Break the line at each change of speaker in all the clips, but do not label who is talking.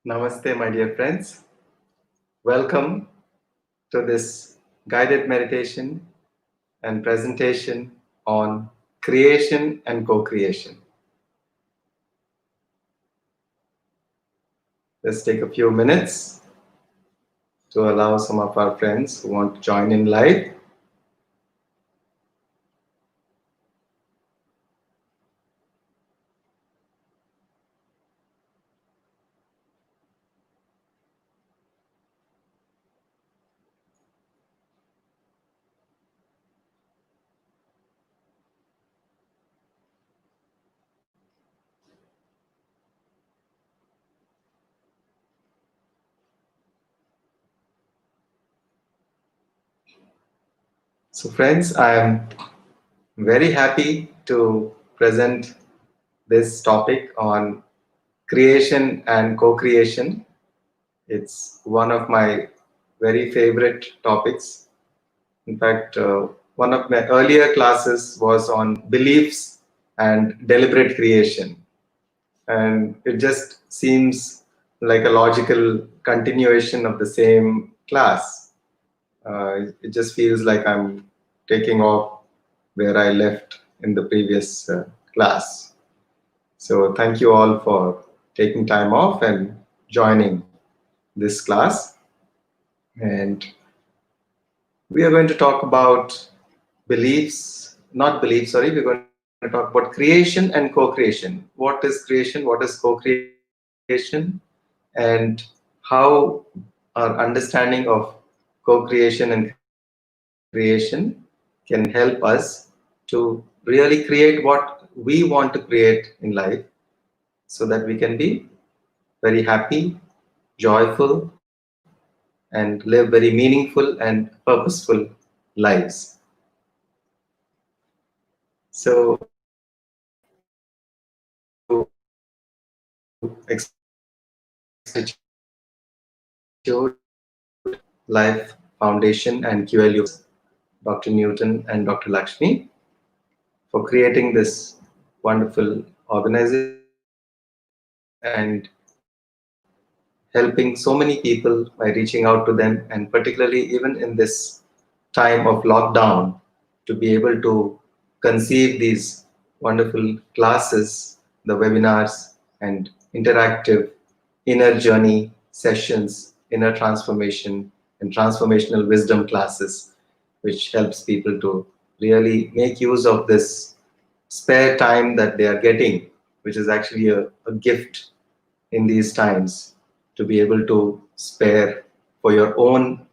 Namaste, my dear friends. Welcome to this guided meditation and presentation on creation and co-creation. Let's take a few minutes to allow some of our friends who want to join in live. So friends, I am very happy to present this topic on creation and co-creation. It's one of my very favorite topics. In fact, one of my earlier classes was on beliefs and deliberate creation. And it just seems like a logical continuation of the same class. It just feels like I'm taking off where I left in the previous class. So thank you all for taking time off and joining this class. And we are going to talk about we're going to talk about creation and co-creation. What is creation? What is co-creation? And how our understanding of co-creation and creation can help us to really create what we want to create in life so that we can be very happy, joyful, and live very meaningful and purposeful lives. So Life Foundation and QLU, Dr. Newton and Dr. Lakshmi, for creating this wonderful organization and helping so many people by reaching out to them, and particularly even in this time of lockdown, to be able to conceive these wonderful classes, the webinars and interactive inner journey sessions, inner transformation and transformational wisdom classes, which helps people to really make use of this spare time that they are getting, which is actually a gift in these times, to be able to spare for your own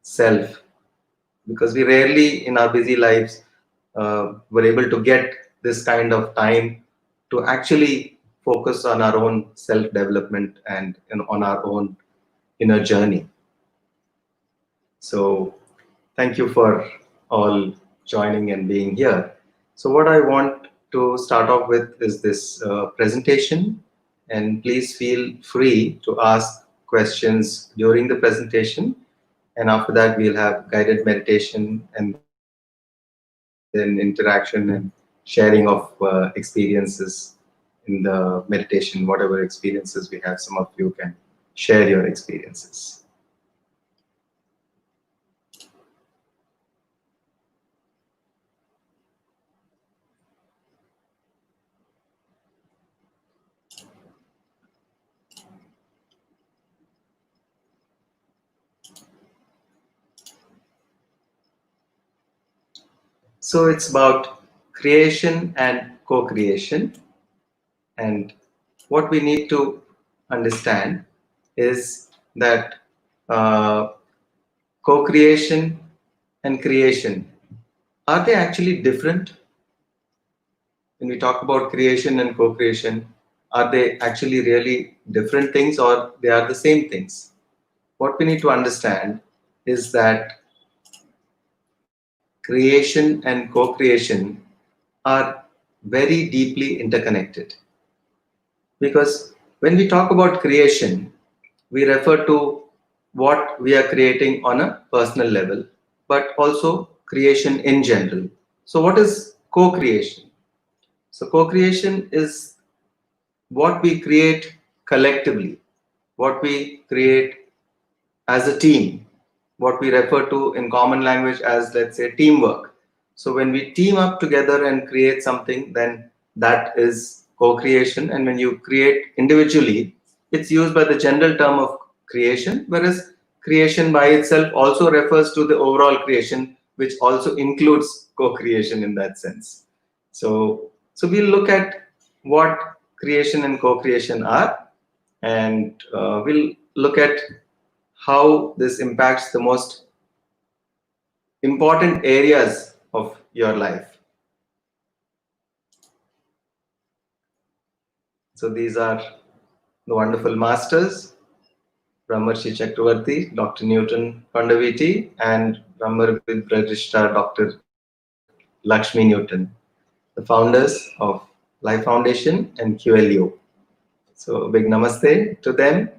self, because we rarely in our busy lives were able to get this kind of time to actually focus on our own self-development and on our own inner journey. So thank you for all joining and being here. So what I want to start off with is this presentation, and please feel free to ask questions during the presentation, and after that we'll have guided meditation and then interaction and sharing of experiences in the meditation. Whatever experiences we have, some of you can share your experiences. So it's about creation and co-creation. And what we need to understand is that co-creation and creation, are they actually different? When we talk about creation and co-creation, are they actually really different things, or they are the same things? What we need to understand is that creation and co-creation are very deeply interconnected. Because when we talk about creation, we refer to what we are creating on a personal level, but also creation in general. So what is co-creation? So co-creation is what we create collectively, what we create as a team, what we refer to in common language as, let's say, teamwork. So when we team up together and create something, then that is co-creation. And when you create individually, it's used by the general term of creation, whereas creation by itself also refers to the overall creation, which also includes co-creation in that sense. So we'll look at what creation and co-creation are, and we'll look at how this impacts the most important areas of your life. So these are the wonderful masters, Brahmarshi Chakravarti, Dr. Newton Pandaviti, and Brahmar Vibrarishta, Dr. Lakshmi Newton, the founders of Life Foundation and QLU. So a big namaste to them,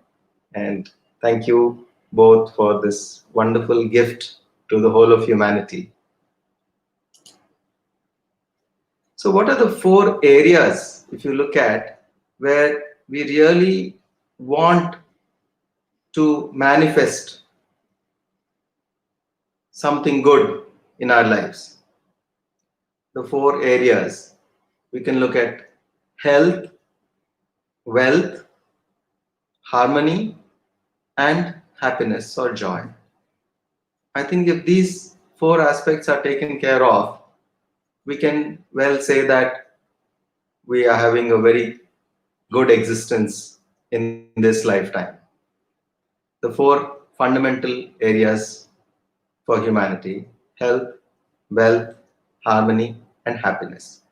and thank you both for this wonderful gift to the whole of humanity. So what are the 4 areas, if you look at, where we really want to manifest something good in our lives? The 4 areas, we can look at health, wealth, harmony, and happiness or joy. I think if these 4 aspects are taken care of, we can well say that we are having a very good existence in this lifetime. The 4 fundamental areas for humanity: health, wealth, harmony, and happiness.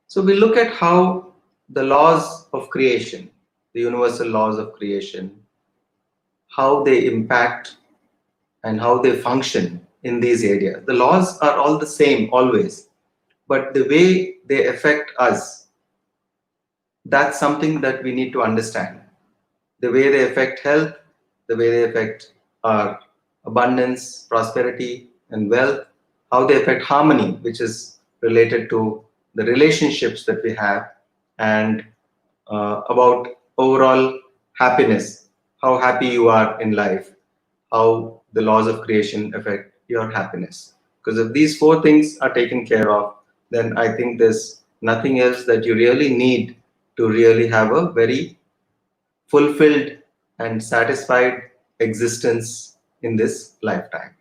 So we look at how the laws of creation, the universal laws of creation, how they impact and how they function in these areas. The laws are all the same always, but the way they affect us, that's something that we need to understand. The way they affect health, the way they affect our abundance, prosperity, and wealth, how they affect harmony, which is related to the relationships that we have, and about overall happiness, how happy you are in life, how the laws of creation affect your happiness. Because if these 4 things are taken care of, then I think there's nothing else that you really need to really have a very fulfilled and satisfied existence in this lifetime.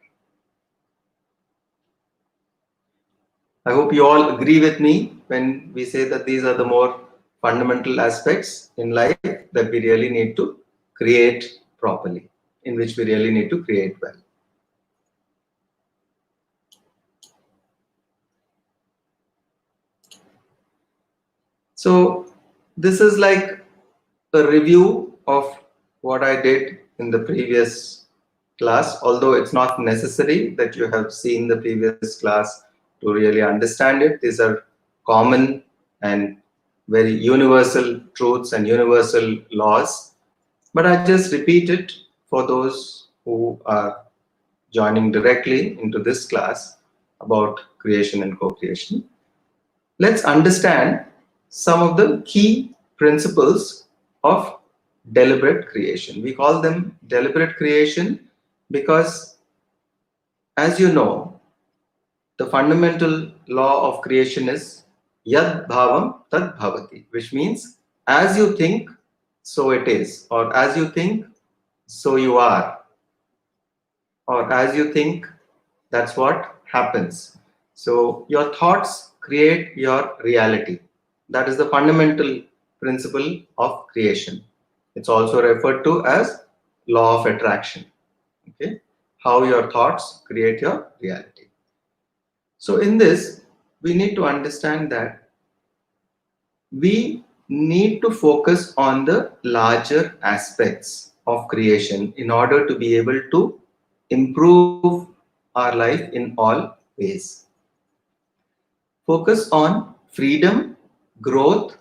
I hope you all agree with me when we say that these are the more fundamental aspects in life that we really need to create properly, in which we really need to create well. So this is like a review of what I did in the previous class, although it's not necessary that you have seen the previous class to really understand it. These are common and very universal truths and universal laws, but I just repeat it for those who are joining directly into this class about creation and co-creation. Let's understand some of the key principles of deliberate creation. We call them deliberate creation because, as you know, the fundamental law of creation is yad bhavam tad bhavati, which means as you think, so it is, or as you think, so you are, or as you think, that's what happens. So your thoughts create your reality. That is the fundamental principle of creation. It's also referred to as law of attraction. Okay, how your thoughts create your reality. So in this, we need to understand that we need to focus on the larger aspects of creation in order to be able to improve our life in all ways. Focus on freedom, growth,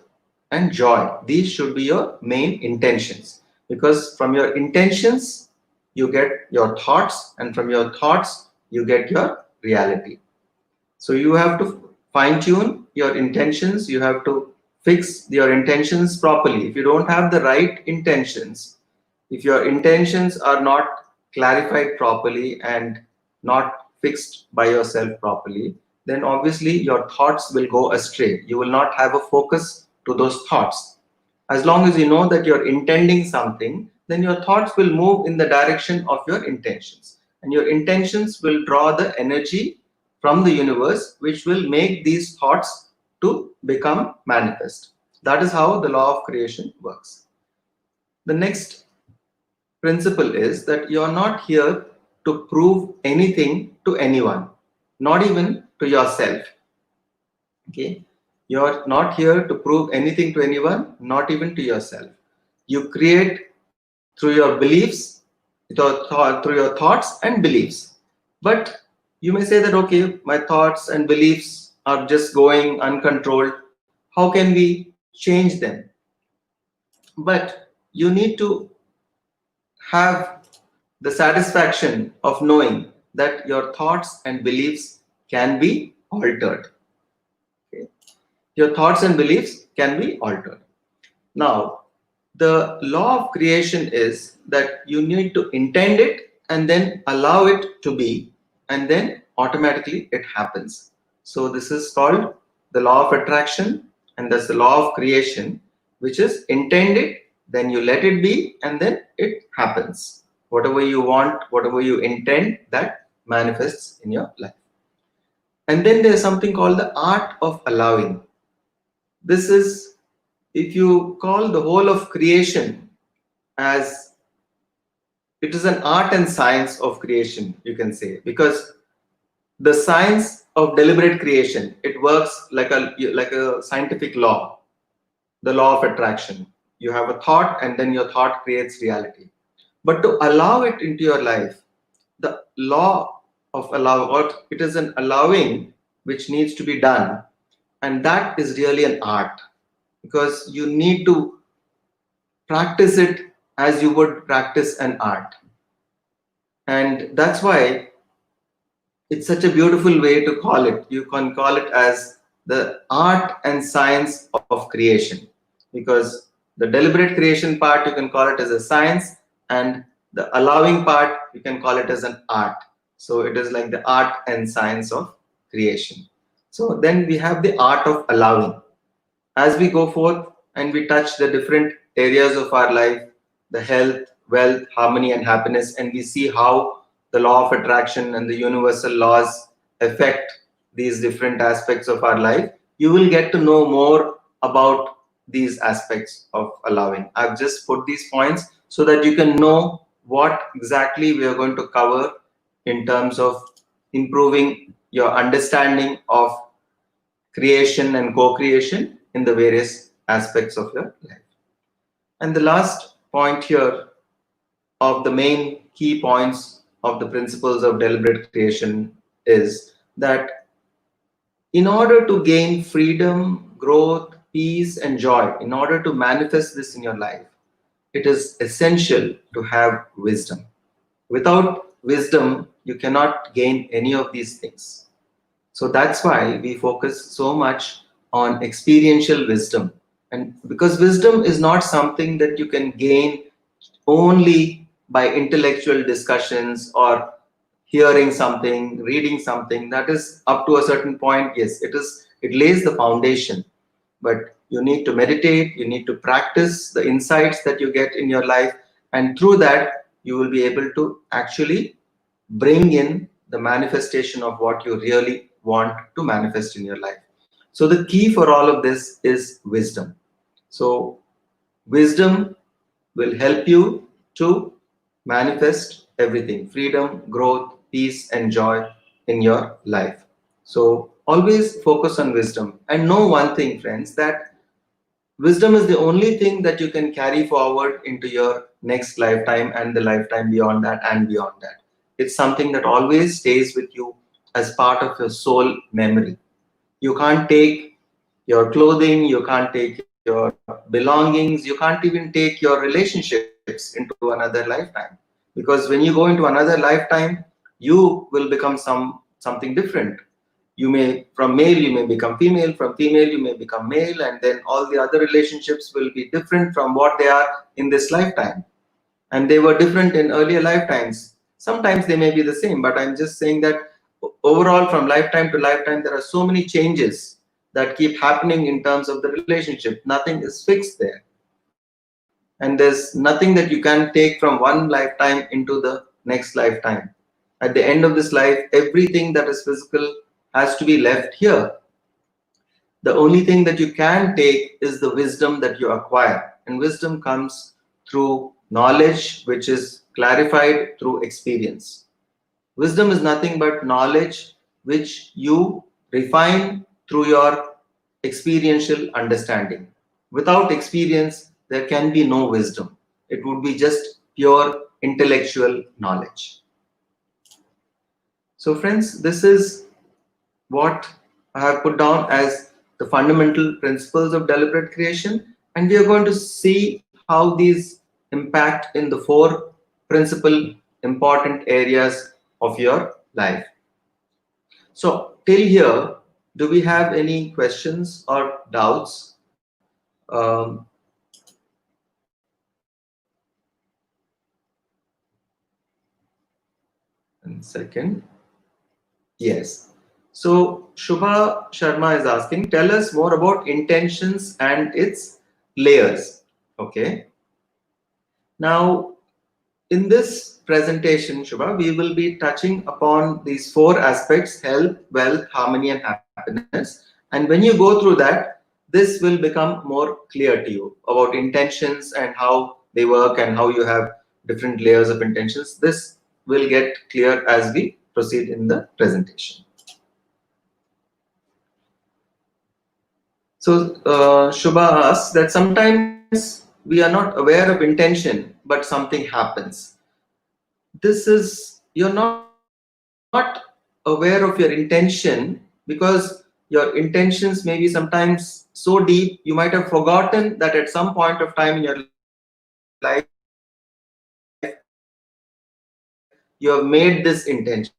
and joy. These should be your main intentions, because from your intentions you get your thoughts, and from your thoughts you get your reality. So you have to fine tune your intentions, you have to fix your intentions properly. If you don't have the right intentions, If your intentions are not clarified properly and not fixed by yourself properly, then obviously your thoughts will go astray. You will not have a focus to those thoughts. As long as you know that you're intending something, then your thoughts will move in the direction of your intentions. And your intentions will draw the energy from the universe, which will make these thoughts to become manifest. That is how the law of creation works. The next principle is that you are not here to prove anything to anyone, not even to yourself. Okay, you're not here to prove anything to anyone, not even to yourself. You create through your beliefs, through your thoughts and beliefs. But you may say that, okay, my thoughts and beliefs are just going uncontrolled. How can we change them? But you need to have the satisfaction of knowing that your thoughts and beliefs can be altered. Okay? Your thoughts and beliefs can be altered. Now, the law of creation is that you need to intend it and then allow it to be, and then automatically it happens. So, this is called the law of attraction, and that's the law of creation, which is intend it, then you let it be, and then it happens. Whatever you want, whatever you intend, that manifests in your life. And then there's something called the art of allowing. This is, if you call the whole of creation as, it is an art and science of creation, you can say, because the science of deliberate creation, it works like a scientific law, the law of attraction. You have a thought and then your thought creates reality. But to allow it into your life, the law of allow, or it is an allowing which needs to be done, and that is really an art, because you need to practice it as you would practice an art. And that's why it's such a beautiful way to call it. You can call it as the art and science of creation, because the deliberate creation part, you can call it as a science, and the allowing part, you can call it as an art. So it is like the art and science of creation. So then we have the art of allowing. As we go forth and we touch the different areas of our life, the health, wealth, harmony, and happiness, and we see how the law of attraction and the universal laws affect these different aspects of our life, you will get to know more about these aspects of allowing. I've just put these points so that you can know what exactly we are going to cover in terms of improving your understanding of creation and co-creation in the various aspects of your life. And the last point here of the main key points of the principles of deliberate creation is that in order to gain freedom, growth, peace, and joy, in order to manifest this in your life, it is essential to have wisdom. Without wisdom, you cannot gain any of these things. So that's why we focus so much on experiential wisdom. And because wisdom is not something that you can gain only by intellectual discussions or hearing something, reading something, that is up to a certain point. Yes, it lays the foundation, but you need to meditate, you need to practice the insights that you get in your life, and through that you will be able to actually bring in the manifestation of what you really want to manifest in your life. So the key for all of this is wisdom. So wisdom will help you to manifest everything: freedom, growth, peace, and joy in your life. So always focus on wisdom, and know one thing, friends, that wisdom is the only thing that you can carry forward into your next lifetime and the lifetime beyond that and beyond that. It's something that always stays with you as part of your soul memory. You can't take your clothing, you can't take your belongings, you can't even take your relationships into another lifetime. Because when you go into another lifetime, you will become something different. You may, from male, you may become female, from female, you may become male, and then all the other relationships will be different from what they are in this lifetime. and they were different in earlier lifetimes. Sometimes they may be the same, but I'm just saying that overall, from lifetime to lifetime, there are so many changes that keep happening in terms of the relationship. Nothing is fixed there. And there's nothing that you can take from one lifetime into the next lifetime. At the end of this life, everything that is physical has to be left here. The only thing that you can take is the wisdom that you acquire. And wisdom comes through knowledge, which is clarified through experience. Wisdom is nothing but knowledge which you refine through your experiential understanding. Without experience, there can be no wisdom. It would be just pure intellectual knowledge. So, friends, this is what I have put down as the fundamental principles of deliberate creation, and we are going to see how these impact in the four principal important areas of your life. So, till here, do we have any questions or doubts? Um, one second. Yes. So Shubha Sharma is asking, tell us more about intentions and its layers. Okay. Now, in this presentation, Shubha, we will be touching upon these four aspects: health, wealth, harmony, and happiness. And when you go through that, this will become more clear to you about intentions and how they work and how you have different layers of intentions. This will get clear as we proceed in the presentation. So Shubha asks that sometimes we are not aware of intention, but something happens. This is, you're not aware of your intention because your intentions may be sometimes so deep, you might have forgotten that at some point of time in your life, you have made this intention.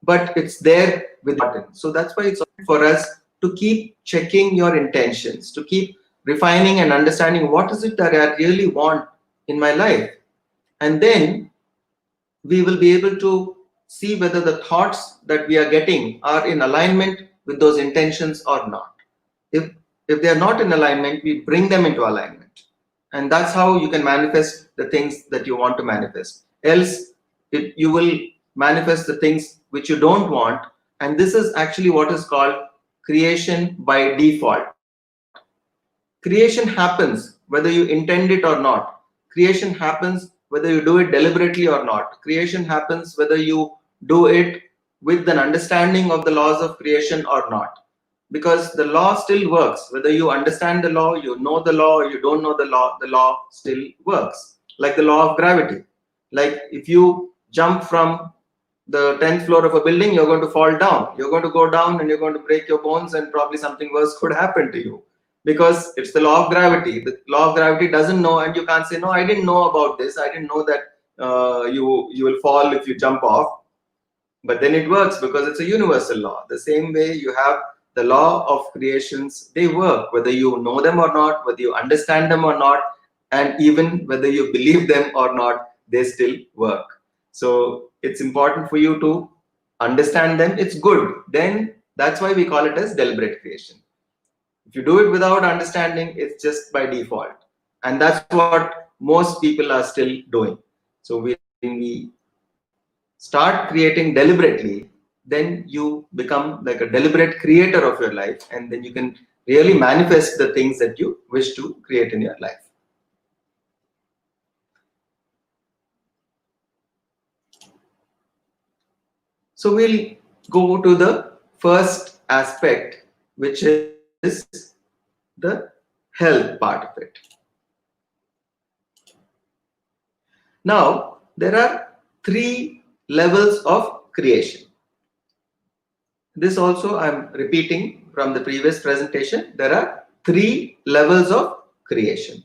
But it's there within your heart. So that's why it's important. So that's why it's important for us to keep checking your intentions, to keep refining and understanding what is it that I really want in my life. And then we will be able to see whether the thoughts that we are getting are in alignment with those intentions or not. If if they are not in alignment, we bring them into alignment, and that's how you can manifest the things that you want to manifest. Else, you will manifest the things which you don't want, and this is actually what is called creation by default. Creation happens whether you intend it or not. Creation happens whether you do it deliberately or not. Creation happens whether you do it with an understanding of the laws of creation or not. Because the law still works. Whether you understand the law, you know the law, or you don't know the law still works. Like the law of gravity. Like if you jump from the 10th floor of a building, you're going to fall down. You're going to go down and you're going to break your bones, and probably something worse could happen to you. Because it's the law of gravity. The law of gravity doesn't know, and you can't say, no, I didn't know about this. I didn't know that you will fall if you jump off. But then it works because it's a universal law. The same way you have the law of creations, they work whether you know them or not, whether you understand them or not, and even whether you believe them or not, they still work. So it's important for you to understand them. It's good. Then that's why we call it as deliberate creation. If you do it without understanding, it's just by default. And that's what most people are still doing. So when we start creating deliberately, then you become like a deliberate creator of your life, and then you can really manifest the things that you wish to create in your life. So we'll go to the first aspect, which is the health part of it. Now, there are three levels of creation. This also I'm repeating from the previous presentation. There are three levels of creation.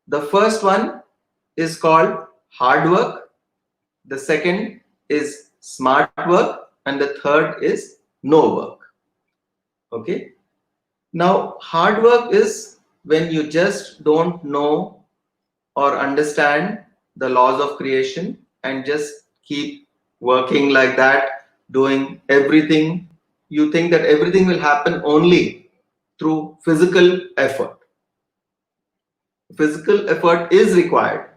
The first one is called hard work. The second is smart work, and the third is no work. Okay. Now, hard work is when you just don't know or understand the laws of creation and just keep working like that, doing everything. You think that everything will happen only through physical effort. Physical effort is required.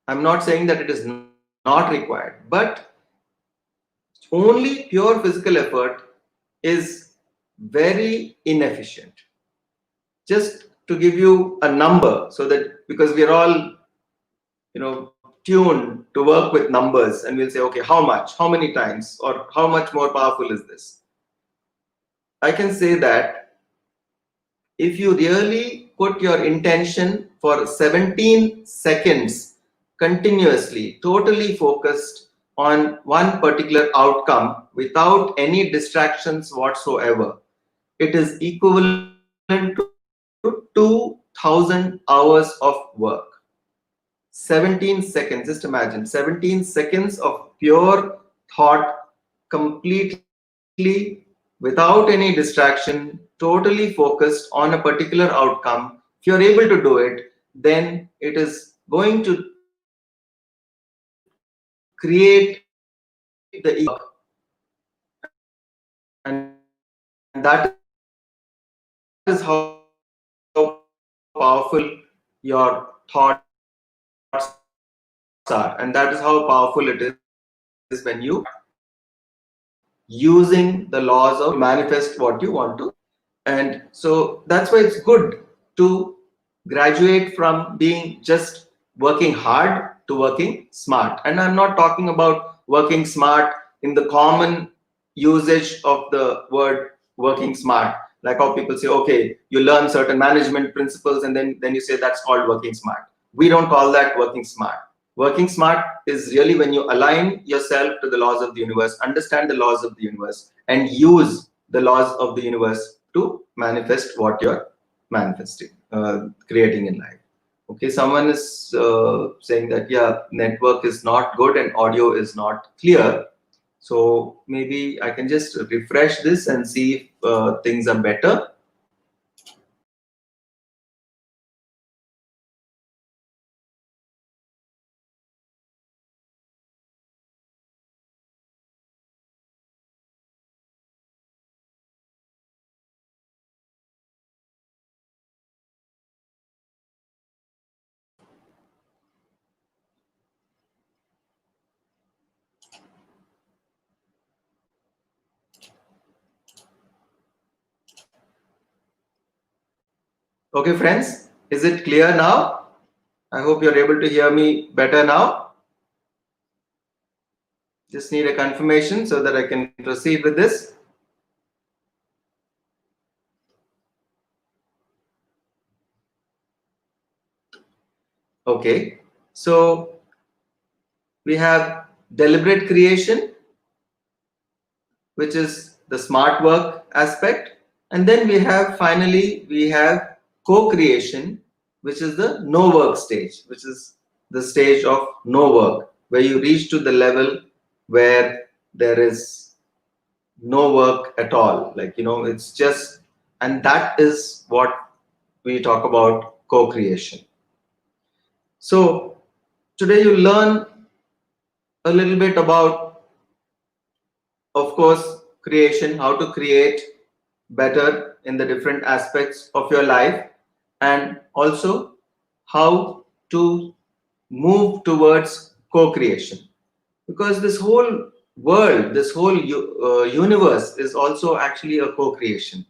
I'm not saying that it is not required, but only pure physical effort is very inefficient. Just to give you a number, so that because we are all tuned to work with numbers, and we'll say, okay, how much, how many times, or how much more powerful is this? I can say that if you really put your intention for 17 seconds continuously, totally focused on one particular outcome without any distractions whatsoever, it is equivalent to 2,000 hours of work. 17 seconds, just imagine 17 seconds of pure thought, completely without any distraction, totally focused on a particular outcome. If you're able to do it, then it is going to create the and that is how powerful your thoughts are, and that is how powerful it is when you start using the laws of manifest what you want to. And so that's why it's good to graduate from being just working hard to working smart. And I'm not talking about working smart in the common usage of the word working smart, like how people say, okay, you learn certain management principles and then you say that's called working smart. We don't call that working smart. Working smart is really when you align yourself to the laws of the universe, understand the laws of the universe, and use the laws of the universe to manifest what you're manifesting, creating in life. Okay, someone is saying that, yeah, network is not good and audio is not clear. So maybe I can just refresh this and see if things are better. Okay, friends, is it clear now? I hope you're able to hear me better now. Just need a confirmation so that I can proceed with this. Okay, so we have deliberate creation, which is the smart work aspect. And then we have co-creation, which is the no work stage, which is the stage of no work, where you reach to the level where there is no work at all. Like, it's just, and that is what we talk about co-creation. So today you learn a little bit about, of course, creation, how to create better in the different aspects of your life, and also how to move towards co-creation. Because this whole world, this whole universe is also actually a co-creation.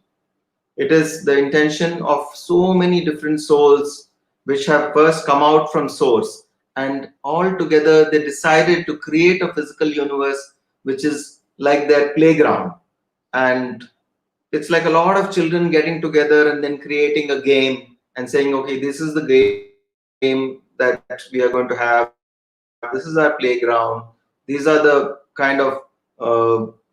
It is the intention of so many different souls which have first come out from source, and all together they decided to create a physical universe which is like their playground. And it's like a lot of children getting together and then creating a game and saying, okay, this is the game that we are going to have, this is our playground, these are the kind of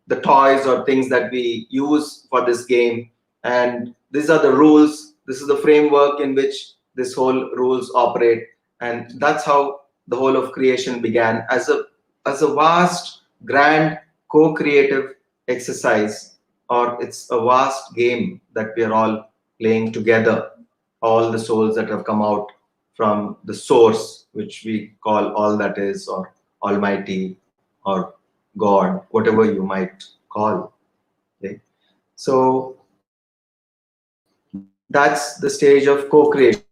the toys or things that we use for this game, and these are the rules, this is the framework in which this whole rules operate. And that's how the whole of creation began, as a vast, grand, co-creative exercise, or it's a vast game that we are all playing together, all the souls that have come out from the source, which we call all that is, or Almighty, or God, whatever you might call. Okay? So that's the stage of co-creation.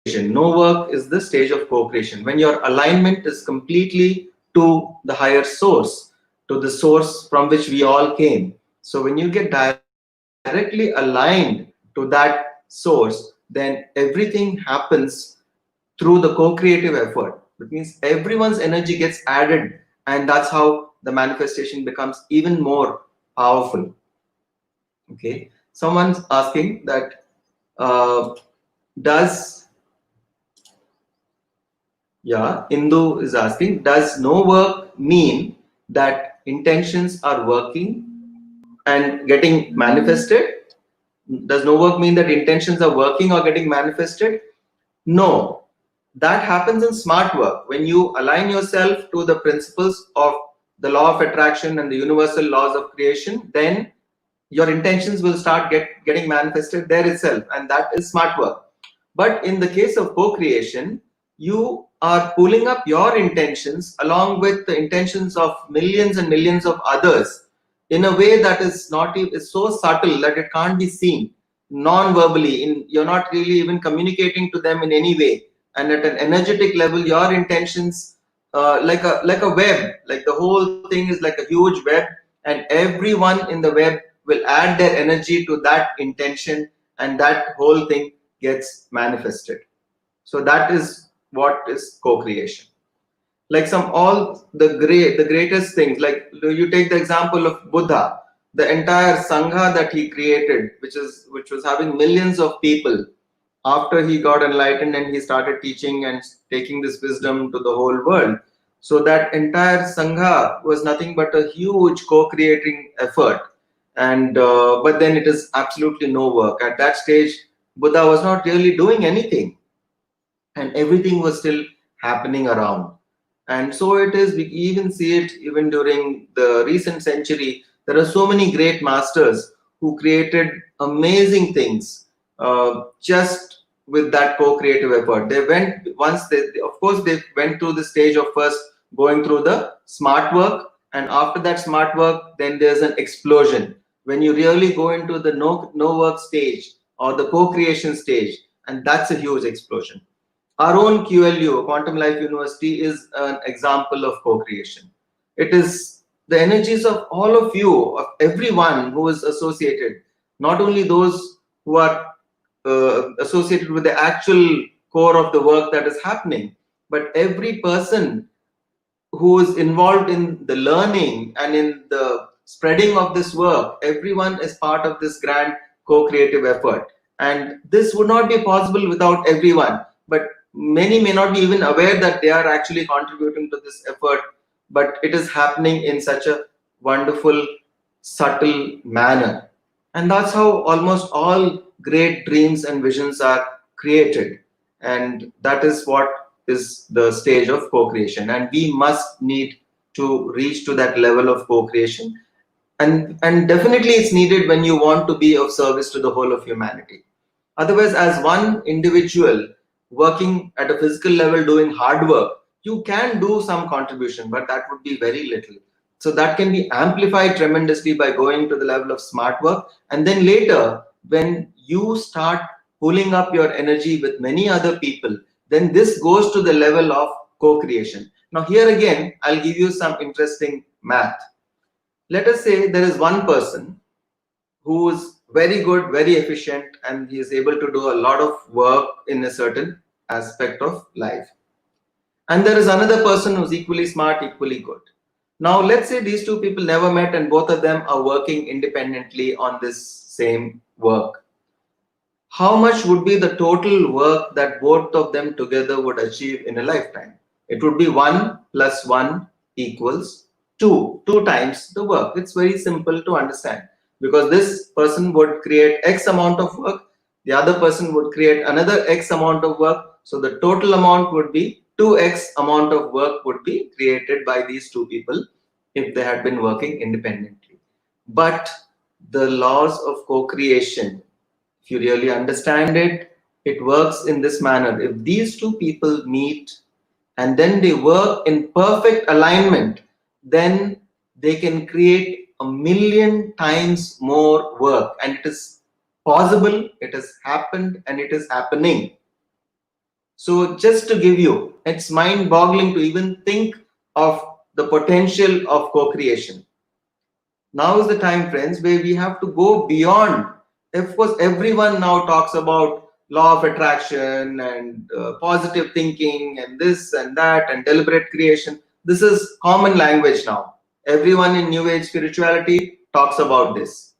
No work is the stage of co-creation. When your alignment is completely to the higher source, to the source from which we all came. So when you get directly aligned to that source, then everything happens through the co-creative effort. It means everyone's energy gets added, and that's how the manifestation becomes even more powerful. Okay, someone's asking that does yeah, Indu is asking, does no work mean that intentions are working and getting manifested? Does no work mean that intentions are working or getting manifested? No, that happens in smart work. When you align yourself to the principles of the law of attraction and the universal laws of creation, then your intentions will start getting manifested there itself, and that is smart work. But in the case of co-creation, you are pulling up your intentions along with the intentions of millions and millions of others in a way that is not is so subtle that it can't be seen non-verbally. You're not really even communicating to them in any way, and at an energetic level, your intentions, like a web, like the whole thing is like a huge web, and everyone in the web will add their energy to that intention, and that whole thing gets manifested. So that is what is co-creation. Like all the greatest things, like you take the example of Buddha, the entire sangha that he created, which was having millions of people after he got enlightened, and he started teaching and taking this wisdom to the whole world. So that entire sangha was nothing but a huge co-creating effort. And but then it is absolutely no work at that stage. Buddha was not really doing anything, and everything was still happening around. And so it is, we even see it even during the recent century. There are so many great masters who created amazing things just with that co-creative effort. They went, once they, of course, they went through the stage of first going through the smart work, and after that smart work, then there's an explosion. When you really go into the no work stage or the co-creation stage, and that's a huge explosion. Our own QLU, Quantum Life University, is an example of co-creation. It is the energies of all of you, of everyone who is associated, not only those who are associated with the actual core of the work that is happening, but every person who is involved in the learning and in the spreading of this work. Everyone is part of this grand co-creative effort, and this would not be possible without everyone. But many may not be even aware that they are actually contributing to this effort, but it is happening in such a wonderful, subtle manner. And that's how almost all great dreams and visions are created. And that is what is the stage of co-creation. And we must need to reach to that level of co-creation. And definitely it's needed when you want to be of service to the whole of humanity. Otherwise, as one individual working at a physical level doing hard work, you can do some contribution, but that would be very little. So that can be amplified tremendously by going to the level of smart work. And then later, when you start pulling up your energy with many other people, then this goes to the level of co-creation. Now, here again, I'll give you some interesting math. Let us say there is one person who is very good, very efficient, and he is able to do a lot of work in a certain aspect of life. And there is another person who's equally smart, equally good. Now, let's say these two people never met and both of them are working independently on this same work. How much would be the total work that both of them together would achieve in a lifetime? It would be 1 plus 1 equals 2, 2 times the work. It's very simple to understand, because this person would create X amount of work, the other person would create another X amount of work. So the total amount would be 2X amount of work would be created by these two people if they had been working independently. But the laws of co-creation, if you really understand it, it works in this manner. If these two people meet and then they work in perfect alignment, then they can create a million times more work. And it is possible, it has happened, and it is happening. So just to give you, it's mind boggling to even think of the potential of co-creation. Now is the time, friends, where we have to go beyond. Of course, everyone now talks about law of attraction and positive thinking and this and that and deliberate creation. This is common language now. Everyone in New Age spirituality talks about this.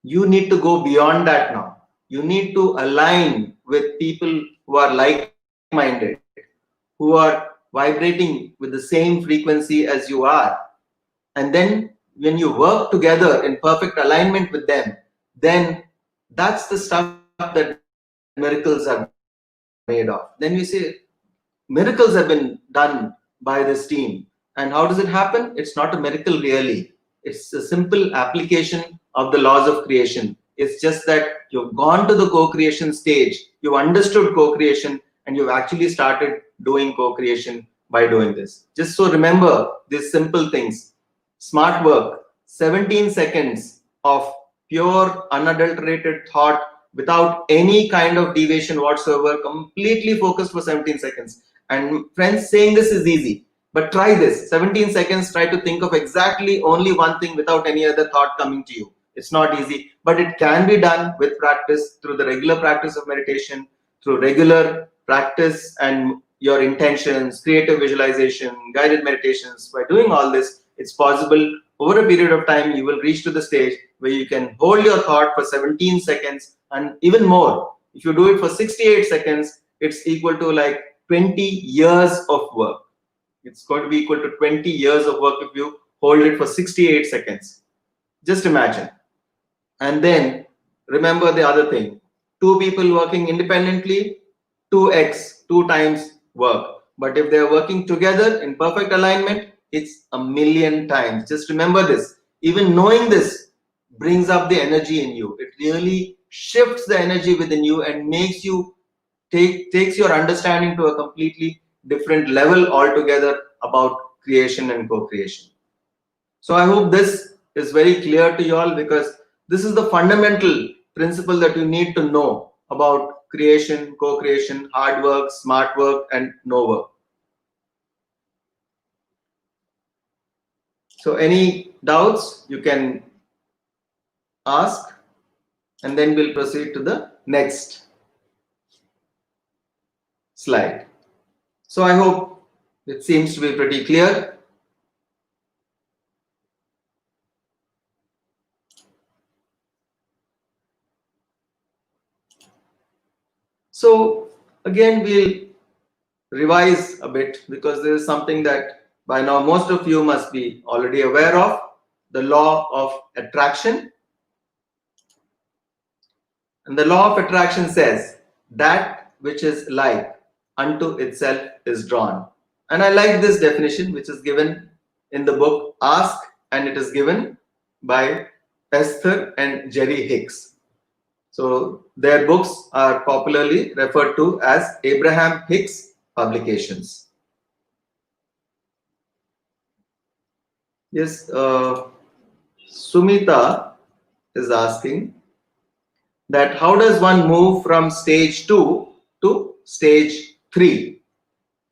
You need to go beyond that now. You need to align with people who are like-minded, who are vibrating with the same frequency as you are. And then when you work together in perfect alignment with them, then that's the stuff that miracles are made of. Then we say miracles have been done by this team. And how does it happen? It's not a miracle really. It's a simple application of the laws of creation. It's just that you've gone to the co-creation stage, you've understood co-creation, and you've actually started doing co-creation by doing this. Just so remember these simple things. Smart work, 17 seconds of pure unadulterated thought without any kind of deviation whatsoever, completely focused for 17 seconds. And friends, saying this is easy, but try this. 17 seconds, try to think of exactly only one thing without any other thought coming to you. It's not easy, but it can be done with practice, through the regular practice of meditation, through regular practice and your intentions, creative visualization, guided meditations. By doing all this, it's possible over a period of time you will reach to the stage where you can hold your thought for 17 seconds and even more. If you do it for 68 seconds, it's equal to like 20 years of work. It's going to be equal to 20 years of work if you hold it for 68 seconds. Just imagine. And then remember the other thing. Two people working independently, 2x, 2 times work. But if they're working together in perfect alignment, it's a million times. Just remember this. Even knowing this brings up the energy in you. It really shifts the energy within you and makes you takes your understanding to a completely different level altogether about creation and co-creation. So I hope this is very clear to you all, because this is the fundamental principle that you need to know about creation, co-creation, hard work, smart work, and no work. So any doubts you can ask, and then we'll proceed to the next slide. So I hope it seems to be pretty clear. So again, we'll revise a bit, because there is something that by now most of you must be already aware of, the law of attraction. And the law of attraction says that which is like unto itself is drawn. And I like this definition, which is given in the book Ask, and it is given by Esther and Jerry Hicks. So their books are popularly referred to as Abraham Hicks publications. Yes, Sumita is asking that how does one move from stage 2 to stage 3?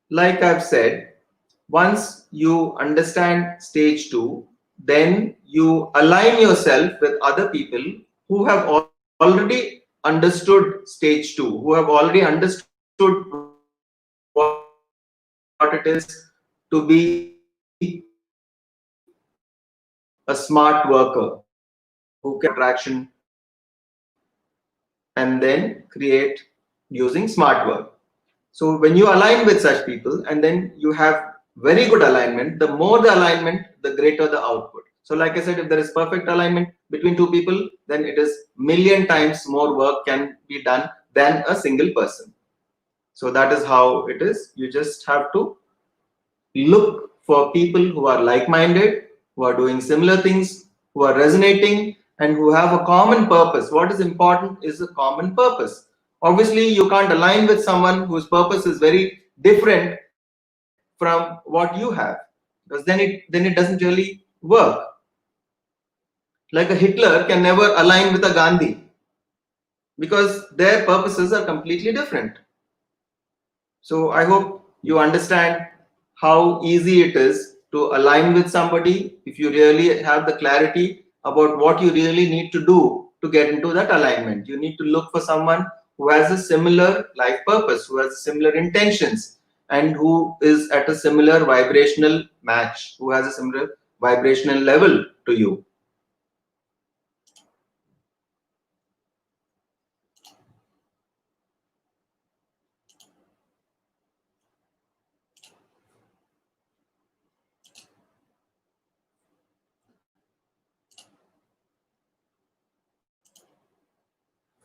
Like I've said, once you understand stage 2, then you align yourself with other people who have already understood stage 2, who have already understood what it is to be a smart worker, who can attraction and then create using smart work. So when you align with such people and then you have very good alignment, the more the alignment, the greater the output. So like I said, if there is perfect alignment between two people, then it is million times more work can be done than a single person. So that is how it is. You just have to look for people who are like-minded, who are doing similar things, who are resonating, and who have a common purpose. What is important is a common purpose. Obviously, you can't align with someone whose purpose is very different from what you have, because then it doesn't really work. Like a Hitler can never align with a Gandhi because their purposes are completely different. So I hope you understand how easy it is to align with somebody if you really have the clarity about what you really need to do to get into that alignment. You need to look for someone who has a similar life purpose, who has similar intentions, and who is at a similar vibrational match, who has a similar vibrational level to you.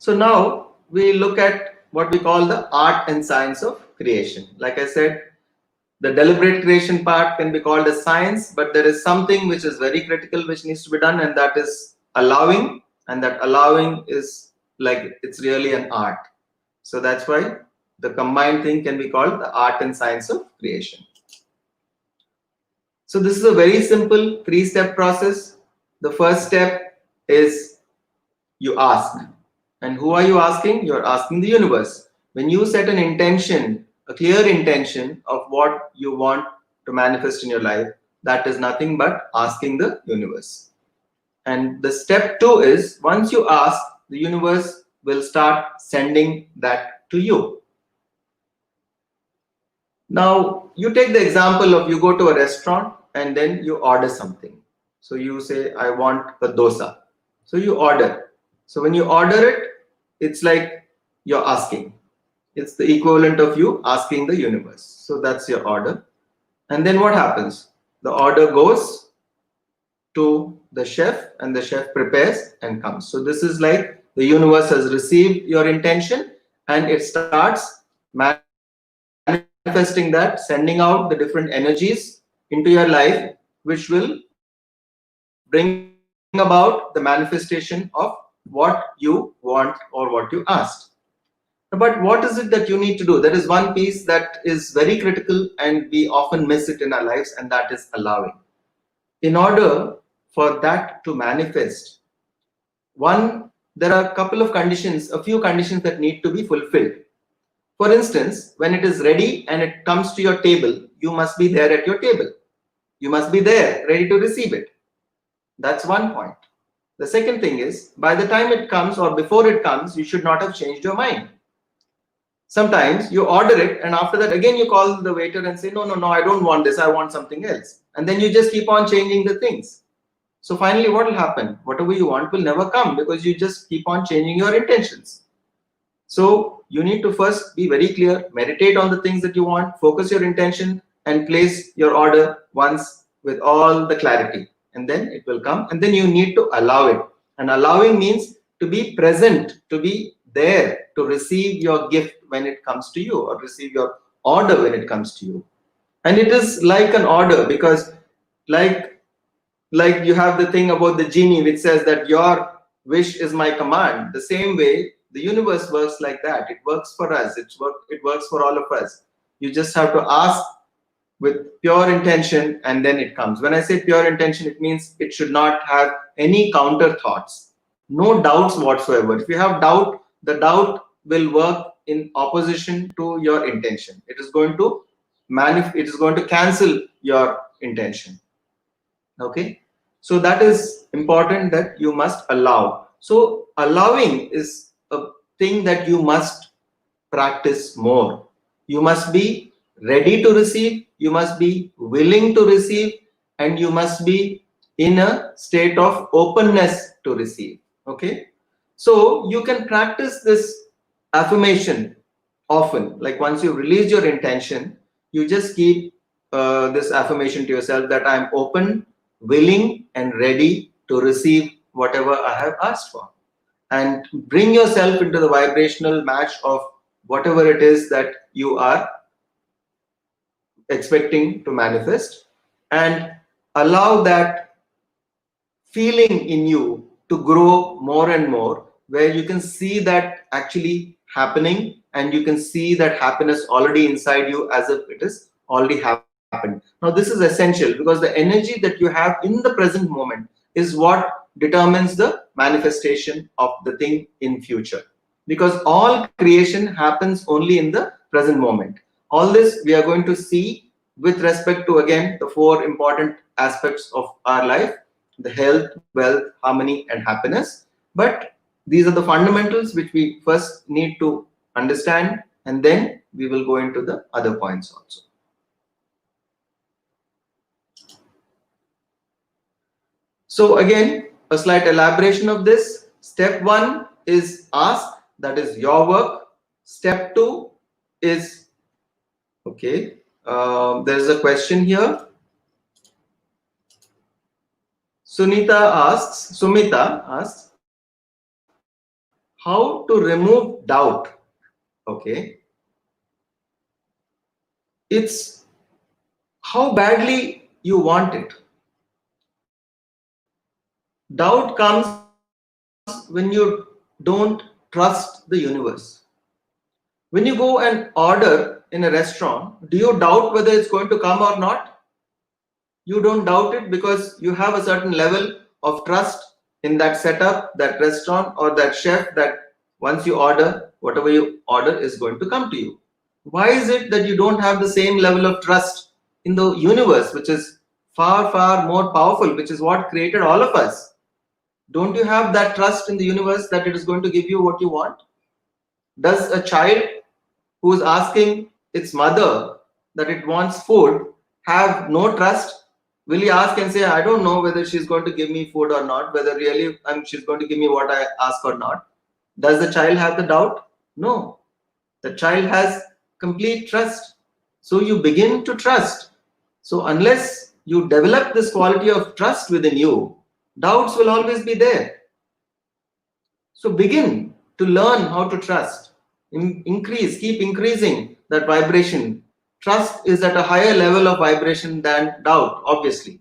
So now we look at what we call the art and science of creation. Like I said, the deliberate creation part can be called a science, but there is something which is very critical which needs to be done, and that is allowing. And that allowing is like it's really an art. So that's why the combined thing can be called the art and science of creation. So this is a very simple 3-step process. The first step is you ask. And who are you asking? You're asking the universe. When you set an intention, a clear intention of what you want to manifest in your life, that is nothing but asking the universe. And the step 2 is once you ask, the universe will start sending that to you. Now, you take the example of you go to a restaurant and then you order something. So you say, I want a dosa. So you order. So when you order it, it's like you're asking. It's the equivalent of you asking the universe. So that's your order. And then what happens? The order goes to the chef and the chef prepares and comes. So this is like the universe has received your intention and it starts manifesting that, sending out the different energies into your life, which will bring about the manifestation of what you want or what you asked. But what is it that you need to do? There is one piece that is very critical and we often miss it in our lives, and that is allowing. In order for that to manifest, one, there are a couple of conditions, a few conditions that need to be fulfilled. For instance, when it is ready and it comes to your table, you must be there at your table. You must be there ready to receive it. That's one point. The second thing is, by the time it comes or before it comes, you should not have changed your mind. Sometimes you order it and after that again you call the waiter and say, no, I don't want this, I want something else. And then you just keep on changing the things. So finally what will happen? Whatever you want will never come because you just keep on changing your intentions. So you need to first be very clear, meditate on the things that you want, focus your intention and place your order once with all the clarity, and then it will come. And then you need to allow it. And allowing means to be present, to be there to receive your gift when it comes to you, or receive your order when it comes to you. And it is like an order because like you have the thing about the genie which says that your wish is my command. The same way the universe works like that. It works for us. It works for all of us. You just have to ask with pure intention and then it comes. When I say pure intention, it means it should not have any counter thoughts, no doubts whatsoever. If you have doubt, the doubt will work in opposition to your intention. It is going to cancel your intention. Okay, so that is important, that you must allow. So allowing is a thing that you must practice more. You must be ready to receive, you must be willing to receive, and you must be in a state of openness to receive. Okay, so you can practice this affirmation often. Like once you release your intention, you just keep this affirmation to yourself that I'm open, willing, and ready to receive whatever I have asked for. And bring yourself into the vibrational match of whatever it is that you are expecting to manifest, and allow that feeling in you to grow more and more, where you can see that actually happening, and you can see that happiness already inside you as if it is already happened. Now this is essential because the energy that you have in the present moment is what determines the manifestation of the thing in future, because all creation happens only in the present moment. All this we are going to see with respect to, again, the four important aspects of our life: the health, wealth, harmony, and happiness. But these are the fundamentals which we first need to understand, and then we will go into the other points also. So again, a slight elaboration of this. Step one is ask, that is your work. Step two is, okay, there is a question here. Sumita asks, how to remove doubt? Okay, it's how badly you want it. Doubt comes when you don't trust the universe. When you go and order in a restaurant, do you doubt whether it's going to come or not? You don't doubt it because you have a certain level of trust in that setup, that restaurant, or that chef, that once you order, whatever you order is going to come to you. Why is it that you don't have the same level of trust in the universe, which is far, far more powerful, which is what created all of us? Don't you have that trust in the universe that it is going to give you what you want? Does a child who is asking its mother that it wants food have no trust? Will he ask and say, I don't know whether she's going to give me food or not, whether really she's going to give me what I ask or not? Does the child have the doubt? No. The child has complete trust. So you begin to trust. So unless you develop this quality of trust within you, doubts will always be there. So begin to learn how to trust. Keep increasing that vibration. Trust is at a higher level of vibration than doubt, obviously.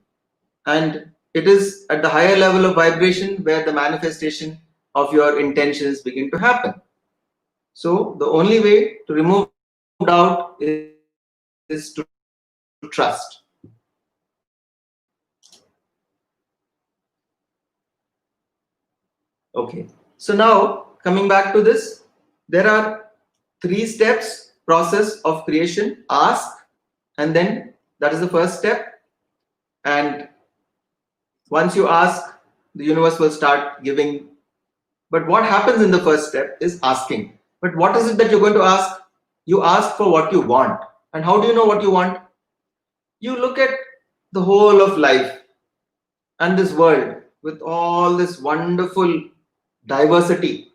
And it is at the higher level of vibration where the manifestation of your intentions begin to happen. So the only way to remove doubt is to trust. Okay. So now coming back to this, there are three steps process of creation: ask, and then that is the first step. And once you ask, the universe will start giving. But what happens in the first step is asking. But what is it that you're going to ask? You ask for what you want. And how do you know what you want? You look at the whole of life and this world with all this wonderful diversity.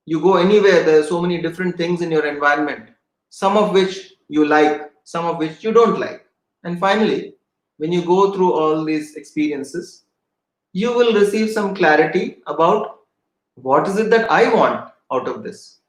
You go anywhere, there are so many different things in your environment, some of which you like, some of which you don't like. And finally, when you go through all these experiences, you will receive some clarity about what is it that I want out of this.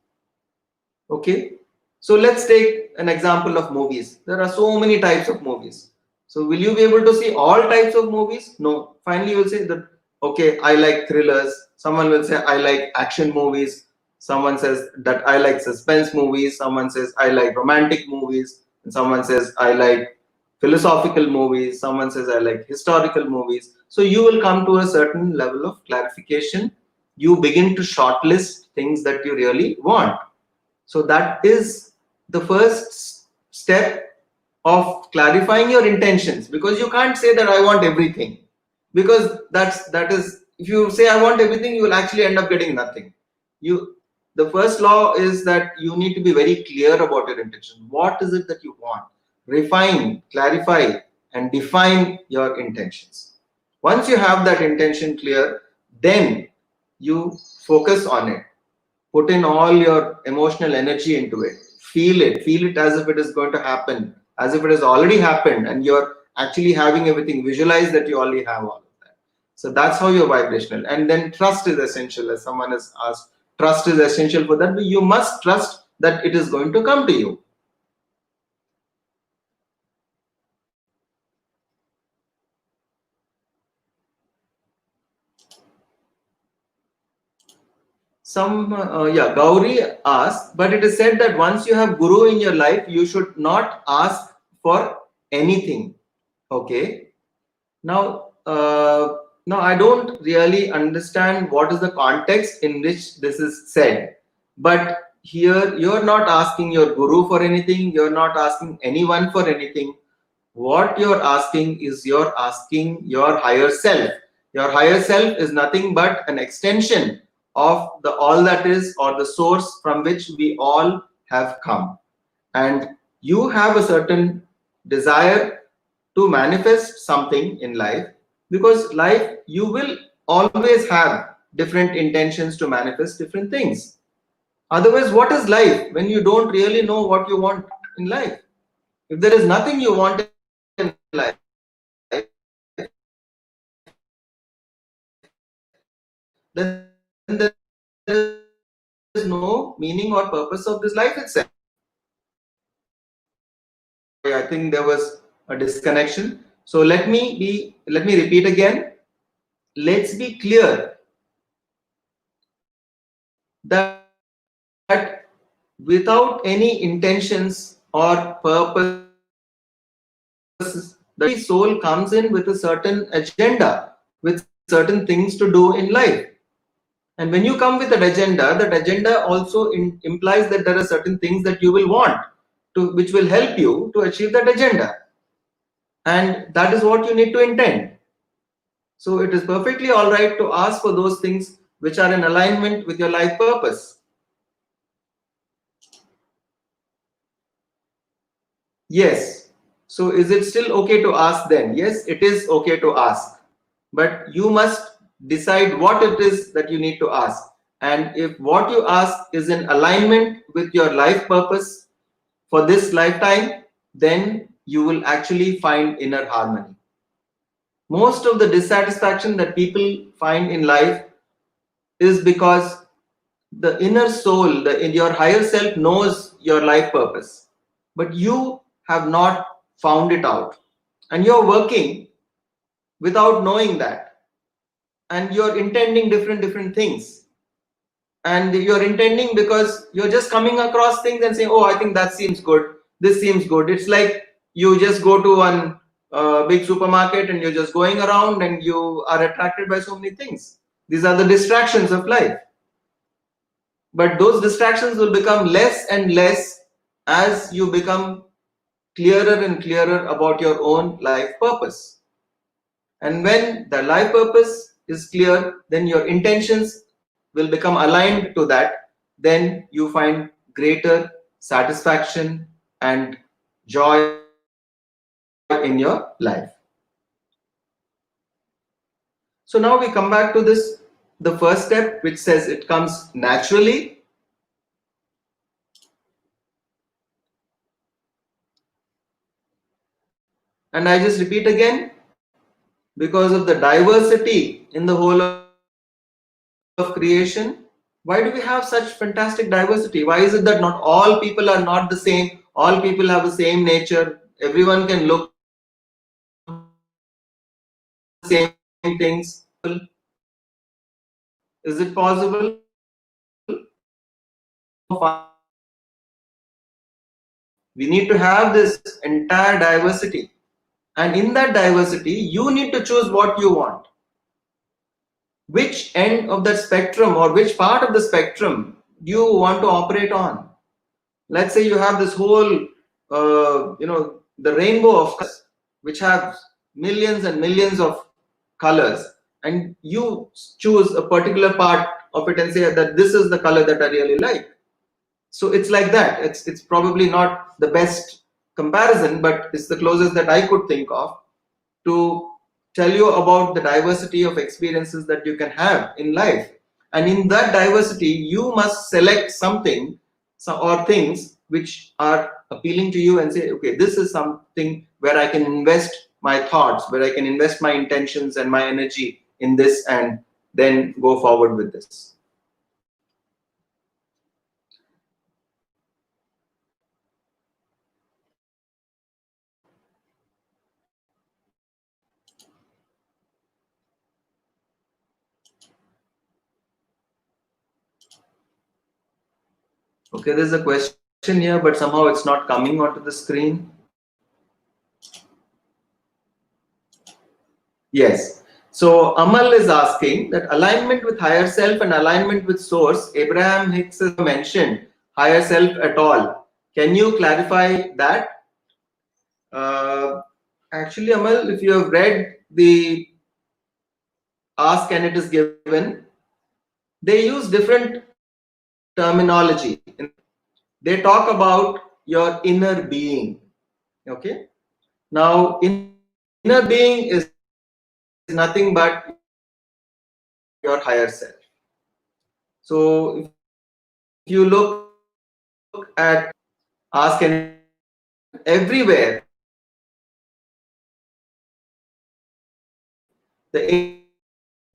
Okay, so let's take an example of movies. There are so many types of movies. So will you be able to see all types of movies? No. Finally, you will say that, okay, I like thrillers. Someone will say, I like action movies. Someone says that I like suspense movies. Someone says, I like romantic movies. And someone says, I like philosophical movies. Someone says, I like historical movies. So you will come to a certain level of clarification. You begin to shortlist things that you really want. So that is the first step of clarifying your intentions, because you can't say that I want everything, because that is, if you say I want everything, you will actually end up getting nothing. You The first law is that you need to be very clear about your intention. What is it that you want? Refine, clarify, and define your intentions. Once you have that intention clear, then you focus on it. Put in all your emotional energy into it. Feel it as if it is going to happen, as if it has already happened, and you're actually having everything. Visualize that you already have all of that. So that's how you're vibrational. And then trust is essential, as someone has asked. Trust is essential for that. You must trust that it is going to come to you. Yeah, Gauri asked, but it is said that once you have guru in your life, you should not ask for anything. Okay. Now, now I don't really understand what is the context in which this is said. But here you're not asking your guru for anything, you're not asking anyone for anything. What you're asking is you're asking your higher self. Your higher self is nothing but an extension of the all that is, or the source from which we all have come. And you have a certain desire to manifest something in life, because life, you will always have different intentions to manifest different things. Otherwise, what is life when you don't really know what you want in life? If there is nothing you want in life, then there is no meaning or purpose of this life itself. Sorry, I think there was a disconnection. So let me repeat again. Let's be clear that without any intentions or purposes, the soul comes in with a certain agenda, with certain things to do in life. And when you come with that agenda also implies that there are certain things that you will want to, which will help you to achieve that agenda. And that is what you need to intend. So it is perfectly all right to ask for those things which are in alignment with your life purpose. Yes. So is it still okay to ask then? Yes, it is okay to ask. But you must decide what it is that you need to ask. And if what you ask is in alignment with your life purpose for this lifetime, then you will actually find inner harmony. Most of the dissatisfaction that people find in life is because the inner soul, in your higher self, knows your life purpose, but you have not found it out, and you're working without knowing that, and you're intending different things, and you're intending because you're just coming across things and saying, oh, I think that seems good, this seems good. It's like you just go to one big supermarket and you're just going around and you are attracted by so many things. These are the distractions of life. But those distractions will become less and less as you become clearer and clearer about your own life purpose. And when the life purpose is clear, then your intentions will become aligned to that. Then you find greater satisfaction and joy in your life. So now we come back to this, the first step, which says it comes naturally. And I just repeat again, because of the diversity in the whole of creation, why do we have such fantastic diversity? Why is it that not all people are not the same, all people have the same nature, everyone can look the same things, everyone can do the same things? Is it possible? We need to have this entire diversity, and in that diversity you need to choose what you want, which end of that spectrum or which part of the spectrum do you want to operate on. Let's say you have this whole the rainbow of colors, which have millions and millions of colors, and you choose a particular part of it and say that this is the color that I really like. So it's like that. It's probably not the best comparison, but it's the closest that I could think of to tell you about the diversity of experiences that you can have in life. And in that diversity, you must select something or things which are appealing to you and say, okay, this is something where I can invest my thoughts, where I can invest my intentions and my energy in this, and then go forward with this. Okay, there's a question here, but somehow it's not coming onto the screen. Yes. So Amal is asking that alignment with higher self and alignment with source. Abraham Hicks has mentioned higher self at all. Can you clarify that? Uh, Actually, Amal, if you have read the Ask and It Is Given, they use different terminology. They talk about your inner being. Okay. Now, inner being is nothing but your higher self. So, if you look at Ask and It Is Given, everywhere the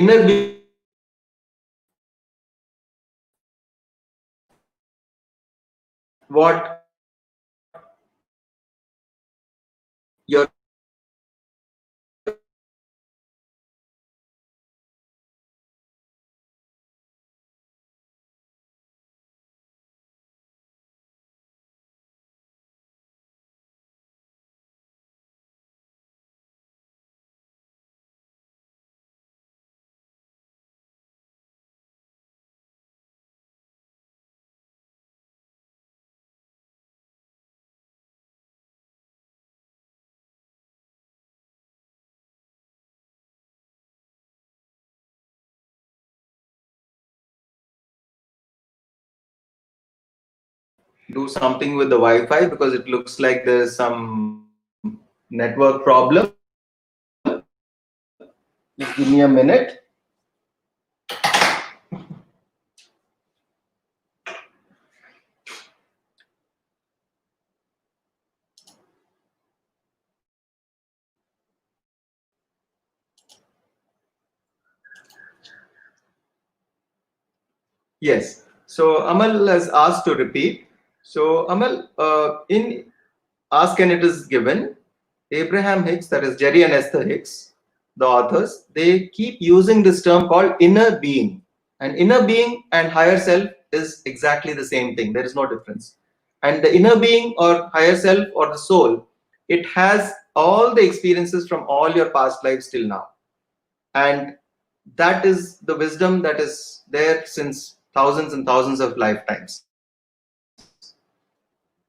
inner being what your do something with the Wi-Fi because it looks like there's some network problem. Just give me a minute. Yes. So Amal has asked to repeat. So Amal, in Ask and It Is Given, Abraham Hicks, that is Jerry and Esther Hicks, the authors, they keep using this term called inner being. And inner being and higher self is exactly the same thing. There is no difference. And the inner being or higher self or the soul, it has all the experiences from all your past lives till now. And that is the wisdom that is there since thousands and thousands of lifetimes.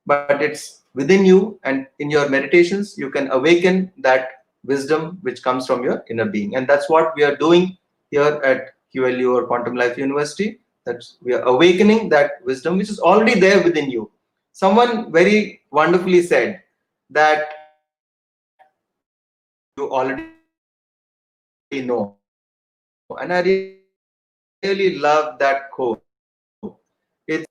But it's within you, and in your meditations, you can awaken that wisdom which comes from your inner being. And that's what we are doing here at QLU or Quantum Life University. That we are awakening that wisdom which is already there within you. Someone very wonderfully said that you already know. And I really love that quote. It's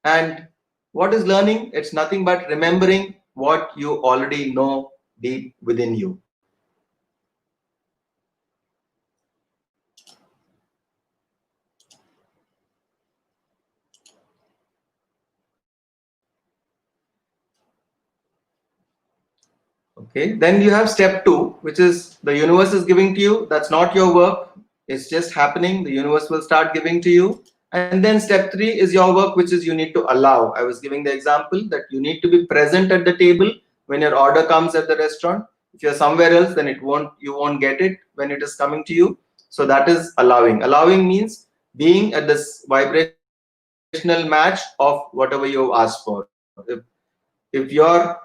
and what is learning? It's nothing but remembering what you already know deep within you. Okay, then you have step two, which is the universe is giving to you. That's not your work, it's just happening. The universe will start giving to you. And then step three is your work, which is you need to allow. I was giving the example that you need to be present at the table when your order comes at the restaurant. If you're somewhere else, then you won't get it when it is coming to you. So that is allowing. Allowing means being at this vibrational match of whatever you have asked for. If you're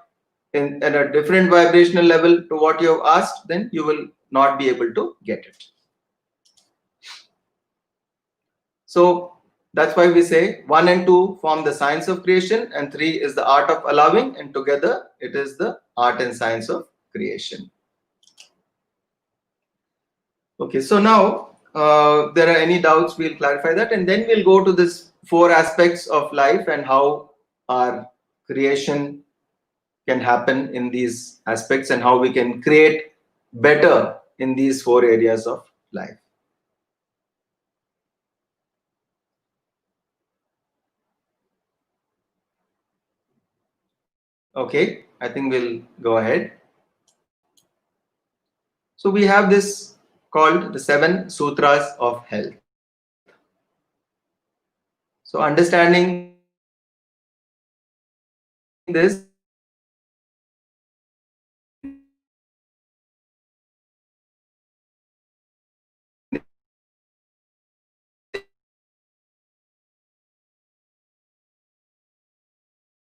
in at a different vibrational level to what you have asked, then you will not be able to get it. So that's why we say 1 and 2 form the science of creation, and 3 is the art of allowing, and together it is the art and science of creation. Okay, so now there are any doubts, we'll clarify that, and then we'll go to this 4 aspects of life and how our creation can happen in these aspects and how we can create better in these 4 areas of life. Okay, I think we'll go ahead. So we have this called the 7 sutras of health. So understanding this,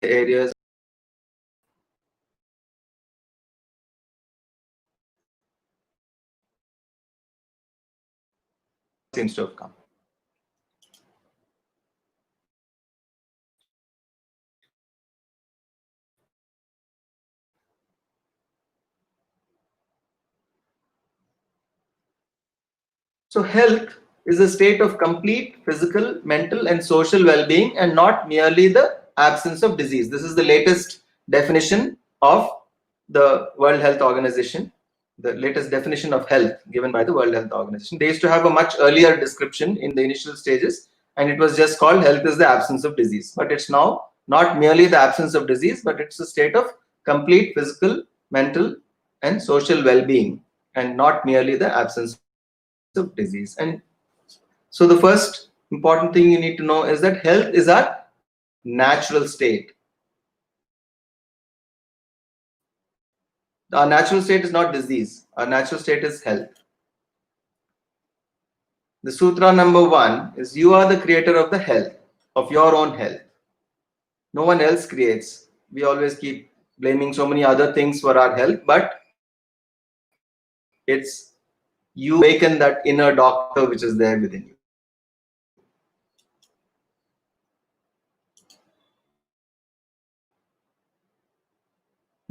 areas seems to have come. So, health is a state of complete physical, mental, and social well being, and not merely the absence of disease. This is the latest definition of the World Health Organization, the latest definition of health given by the World Health Organization. They used to have a much earlier description in the initial stages, and it was just called health is the absence of disease. But it's now not merely the absence of disease, but it's a state of complete physical, mental, and social well being, and not merely the absence of disease. And so, the first important thing you need to know is that health is our natural state. Our natural state is not disease, our natural state is health. The sutra number one is you are the creator of the health, of your own health. No one else creates. We always keep blaming so many other things for our health, but it's you awaken that inner doctor which is there within you.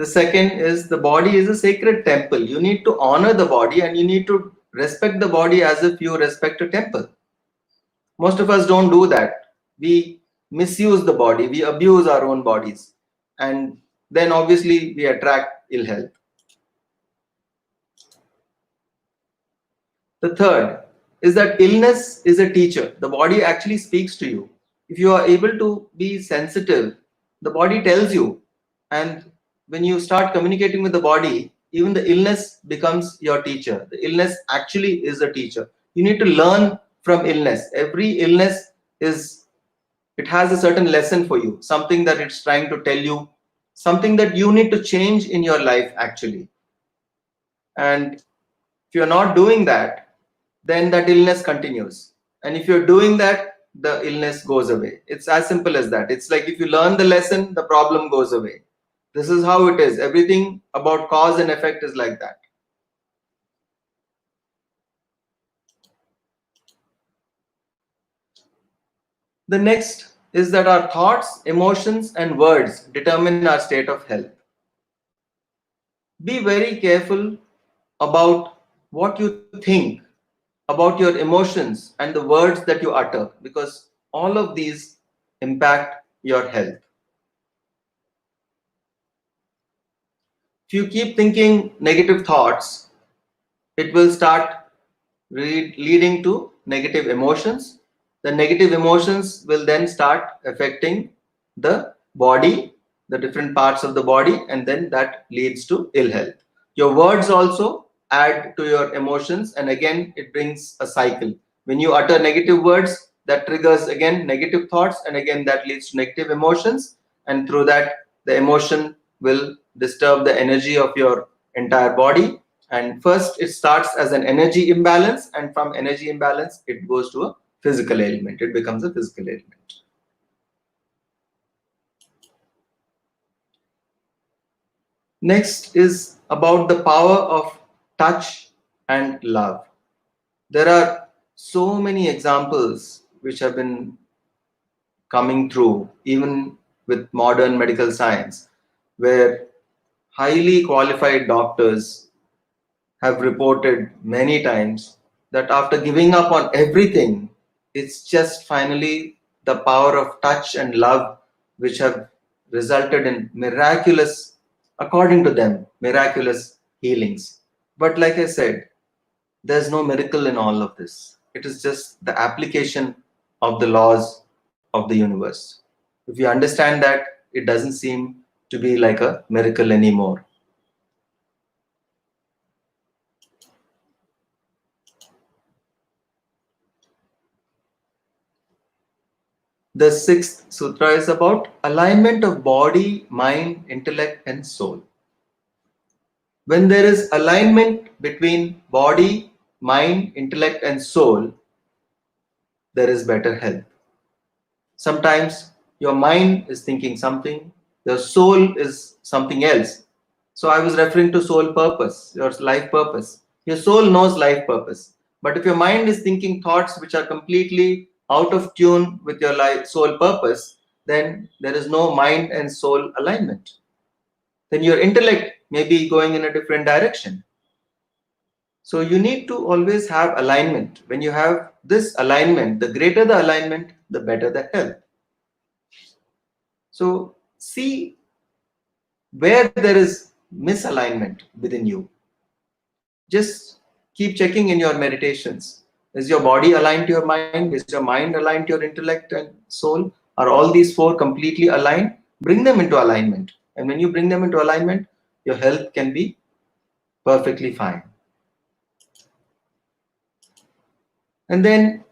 The second is the body is a sacred temple. You need to honor the body and you need to respect the body as if you respect a temple. Most of us don't do that. We misuse the body, we abuse our own bodies, and then obviously we attract ill health. The third is that illness is a teacher. The body actually speaks to you. If you are able to be sensitive, the body tells you. And when you start communicating with the body, even the illness becomes your teacher. The illness actually is a teacher. You need to learn from illness. Every illness is, it has a certain lesson for you, something that it's trying to tell you, something that you need to change in your life actually. And if you're not doing that, then that illness continues. And if you're doing that, the illness goes away. It's as simple as that. It's like if you learn the lesson, the problem goes away. This is how it is. Everything about cause and effect is like that. The next is that our thoughts, emotions, and words determine our state of health. Be very careful about what you think, about your emotions, and the words that you utter, because all of these impact your health. If you keep thinking negative thoughts, it will start leading to negative emotions. The negative emotions will then start affecting the body, the different parts of the body, and then that leads to ill health. Your words also add to your emotions, and again, it brings a cycle. When you utter negative words, that triggers again negative thoughts, and again, that leads to negative emotions, and through that, the emotion will disturb the energy of your entire body. And first, it starts as an energy imbalance, and from energy imbalance, it goes to a physical ailment. It becomes a physical ailment. Next is about the power of touch and love. There are so many examples which have been coming through, even with modern medical science, where highly qualified doctors have reported many times that after giving up on everything, it's just finally the power of touch and love which have resulted in miraculous, according to them, miraculous healings. But like I said, there's no miracle in all of this. It is just the application of the laws of the universe. If you understand that, it doesn't seem to be like a miracle anymore. The sixth sutra is about alignment of body, mind, intellect, and soul. When there is alignment between body, mind, intellect, and soul, there is better health. Sometimes your mind is thinking something, your soul is something else. So I was referring to soul purpose, your life purpose. Your soul knows life purpose. But if your mind is thinking thoughts which are completely out of tune with your life soul purpose, then there is no mind and soul alignment. Then your intellect may be going in a different direction. So you need to always have alignment. When you have this alignment, the greater the alignment, the better the health. So see where there is misalignment within you. Just keep checking in your meditations. Is your body aligned to your mind? Is your mind aligned to your intellect and soul? Are all these four completely aligned? Bring them into alignment. And when you bring them into alignment, your health can be perfectly fine. And then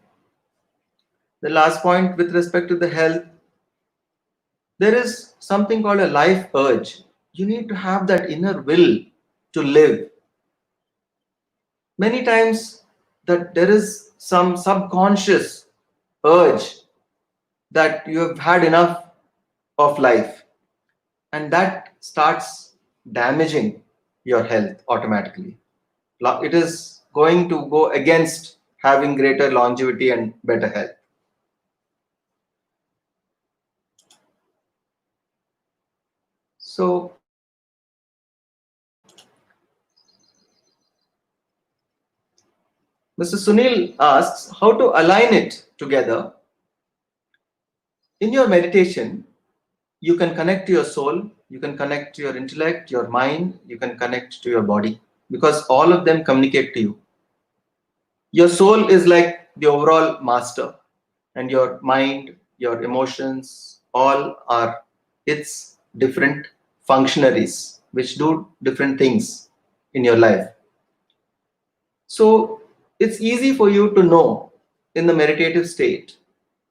the last point with respect to the health, there is something called a life urge. You need to have that inner will to live. Many times that there is some subconscious urge that you have had enough of life, and that starts damaging your health automatically. It is going to go against having greater longevity and better health. So Mr. Sunil asks how to align it together. In your meditation, you can connect to your soul, you can connect to your intellect, your mind, you can connect to your body, because all of them communicate to you. Your soul is like the overall master, and your mind, your emotions, all are its different functionaries which do different things in your life. So it's easy for you to know in the meditative state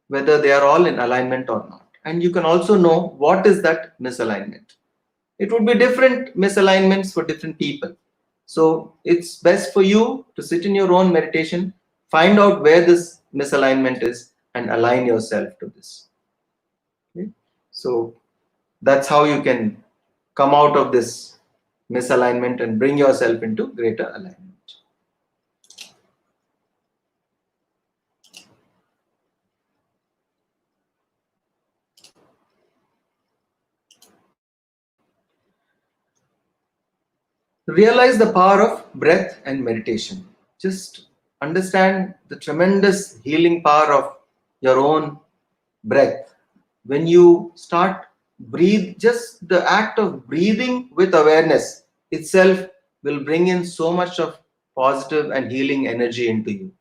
whether they are all in alignment or not. And you can also know what is that misalignment. It would be different misalignments for different people. So it's best for you to sit in your own meditation, find out where this misalignment is, and align yourself to this. Okay? So that's how you can come out of this misalignment and bring yourself into greater alignment. Realize the power of breath and meditation. Just understand the tremendous healing power of your own breath. When you start breathe, just the act of breathing with awareness itself will bring in so much of positive and healing energy into you.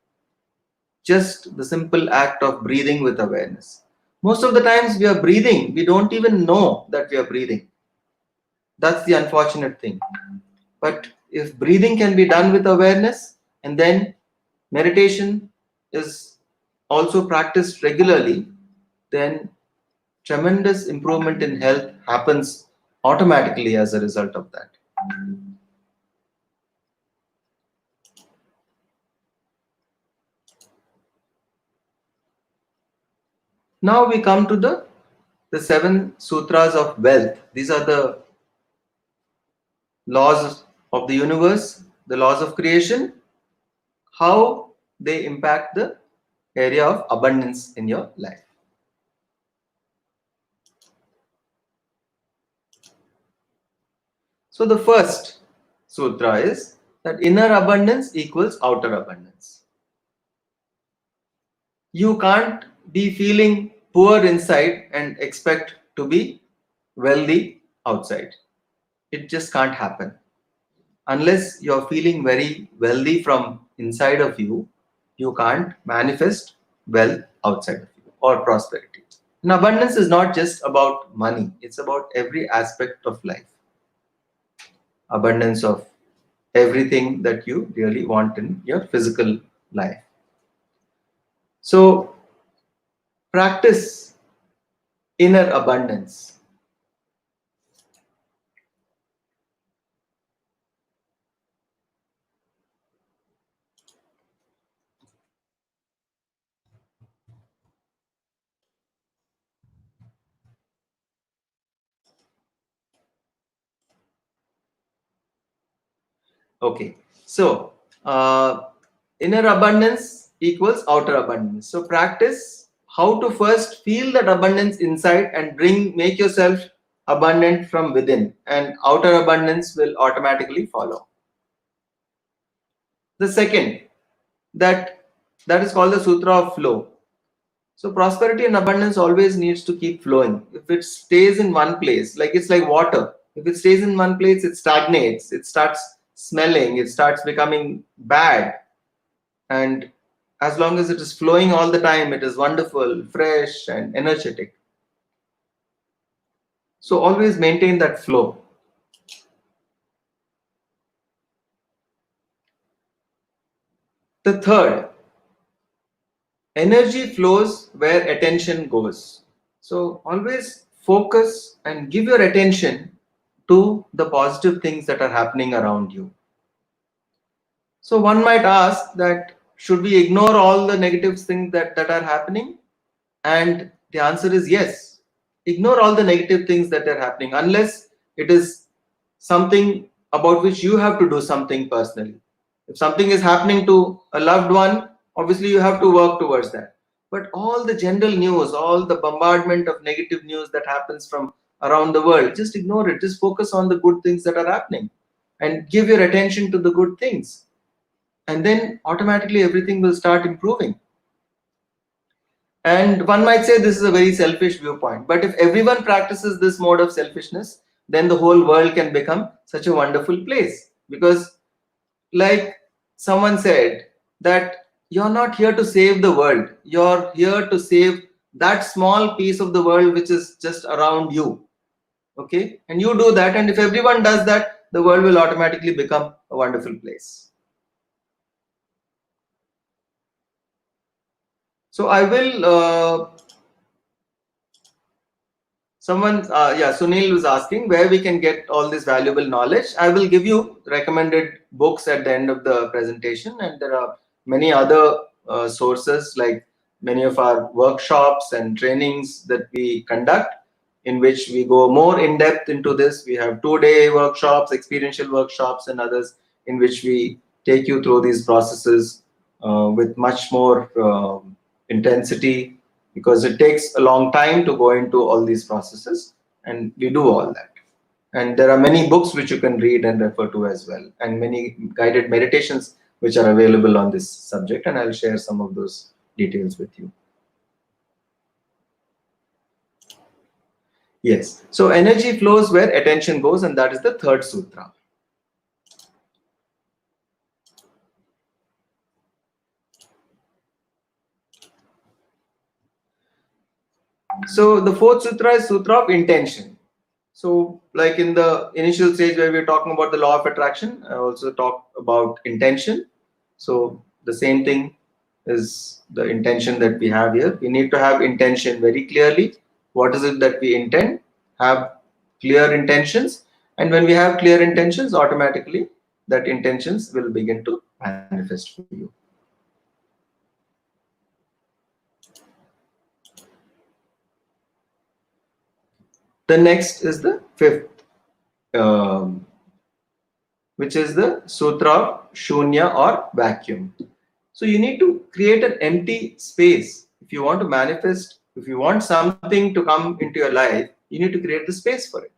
Just the simple act of breathing with awareness. Most of the times we are breathing, we don't even know that we are breathing. That's the unfortunate thing. But if breathing can be done with awareness, and then meditation is also practiced regularly, then tremendous improvement in health happens automatically as a result of that. Now we come to the seven sutras of wealth. These are the laws of the universe, the laws of creation, how they impact the area of abundance in your life. So the first sutra is that inner abundance equals outer abundance. You can't be feeling poor inside and expect to be wealthy outside. It just can't happen. Unless you're feeling very wealthy from inside of you, you can't manifest wealth outside of you or prosperity. And abundance is not just about money, it's about every aspect of life. Abundance of everything that you really want in your physical life. So practice inner abundance. Okay, so inner abundance equals outer abundance. So practice how to first feel that abundance inside and make yourself abundant from within, and outer abundance will automatically follow. The second, that that is called the Sutra of Flow. So prosperity and abundance always needs to keep flowing. If it stays in one place, like it's like water. If it stays in one place, it stagnates. It starts smelling. It starts becoming bad. And as long as it is flowing all the time, it is wonderful, fresh, and energetic. So always maintain that flow. The third, energy flows where attention goes. So always focus and give your attention to the positive things that are happening around you. So one might ask that should we ignore all the negative things that are happening? And the answer is yes. Ignore all the negative things that are happening unless it is something about which you have to do something personally. If something is happening to a loved one, obviously you have to work towards that. But all the general news, all the bombardment of negative news that happens from around the world, just ignore it. Just focus on the good things that are happening and give your attention to the good things. And then automatically everything will start improving. And one might say this is a very selfish viewpoint, but if everyone practices this mode of selfishness, then the whole world can become such a wonderful place. Because, like someone said, that you're not here to save the world, you're here to save that small piece of the world which is just around you. Okay, and you do that, and if everyone does that, the world will automatically become a wonderful place. So I will Sunil was asking where we can get all this valuable knowledge. I will give you recommended books at the end of the presentation, and there are many other sources like many of our workshops and trainings that we conduct, in which we go more in depth into this. We have 2-day workshops, experiential workshops, and others in which we take you through these processes with much more intensity, because it takes a long time to go into all these processes, and we do all that. And there are many books which you can read and refer to as well, and many guided meditations which are available on this subject, and I'll share some of those details with you. Yes, so energy flows where attention goes, and that is the third sutra. So the fourth sutra is Sutra of Intention. So, like in the initial stage where we're talking about the law of attraction, I also talk about intention. So the same thing is the intention that we have here. We need to have intention very clearly. What is it that we intend? Have clear intentions. And when we have clear intentions, automatically that intentions will begin to manifest for you. The next is the fifth, which is the Sutra of Shunya or vacuum. So you need to create an empty space. If you want to manifest, if you want something to come into your life, you need to create the space for it.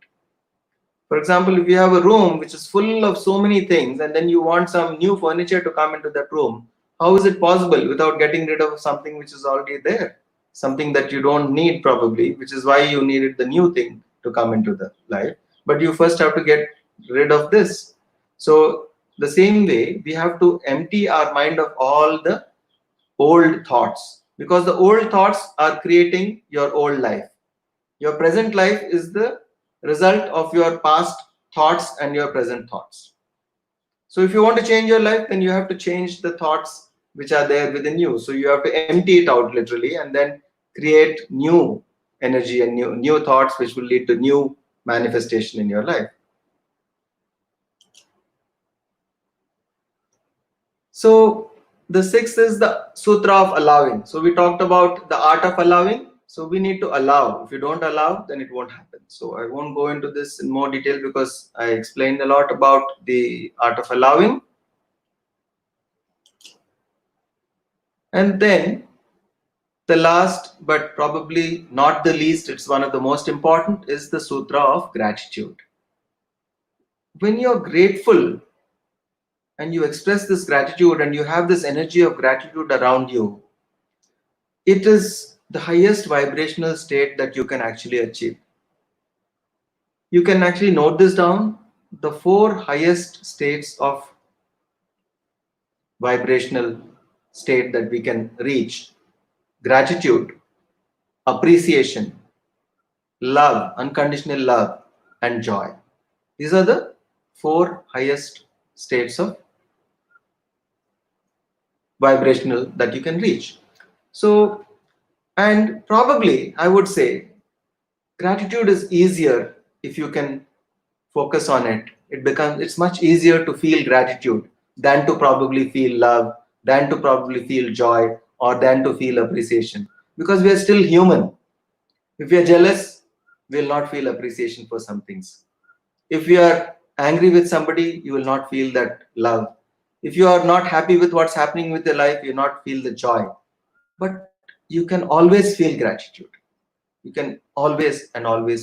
For example, if you have a room which is full of so many things and then you want some new furniture to come into that room, how is it possible without getting rid of something which is already there? Something that you don't need probably, which is why you needed the new thing to come into the life. But you first have to get rid of this. So the same way, we have to empty our mind of all the old thoughts, because the old thoughts are creating your old life. Your present life is the result of your past thoughts and your present thoughts. So if you want to change your life, then you have to change the thoughts which are there within you. So you have to empty it out literally and then create new energy and new thoughts, which will lead to new manifestation in your life. So the sixth is the sutra of allowing. So we talked about the art of allowing. So we need to allow. If you don't allow, then it won't happen. So I won't go into this in more detail because I explained a lot about the art of allowing. And then the last, but probably not the least, it's one of the most important, is the sutra of gratitude. When you're grateful and you express this gratitude and you have this energy of gratitude around you, it is the highest vibrational state that you can actually achieve. You can actually note this down. The four highest states of vibrational state that we can reach: gratitude, appreciation, love, unconditional love, and joy. These are the four highest states of vibrational that you can reach. So, and probably I would say gratitude is easier if you can focus on it. It's much easier to feel gratitude than to probably feel love, than to probably feel joy, or than to feel appreciation, because we are still human. If we are jealous, we will not feel appreciation for some things. If you are angry with somebody, you will not feel that love. If you are not happy with what's happening with your life, you will not feel the joy. But you can always feel gratitude. You can always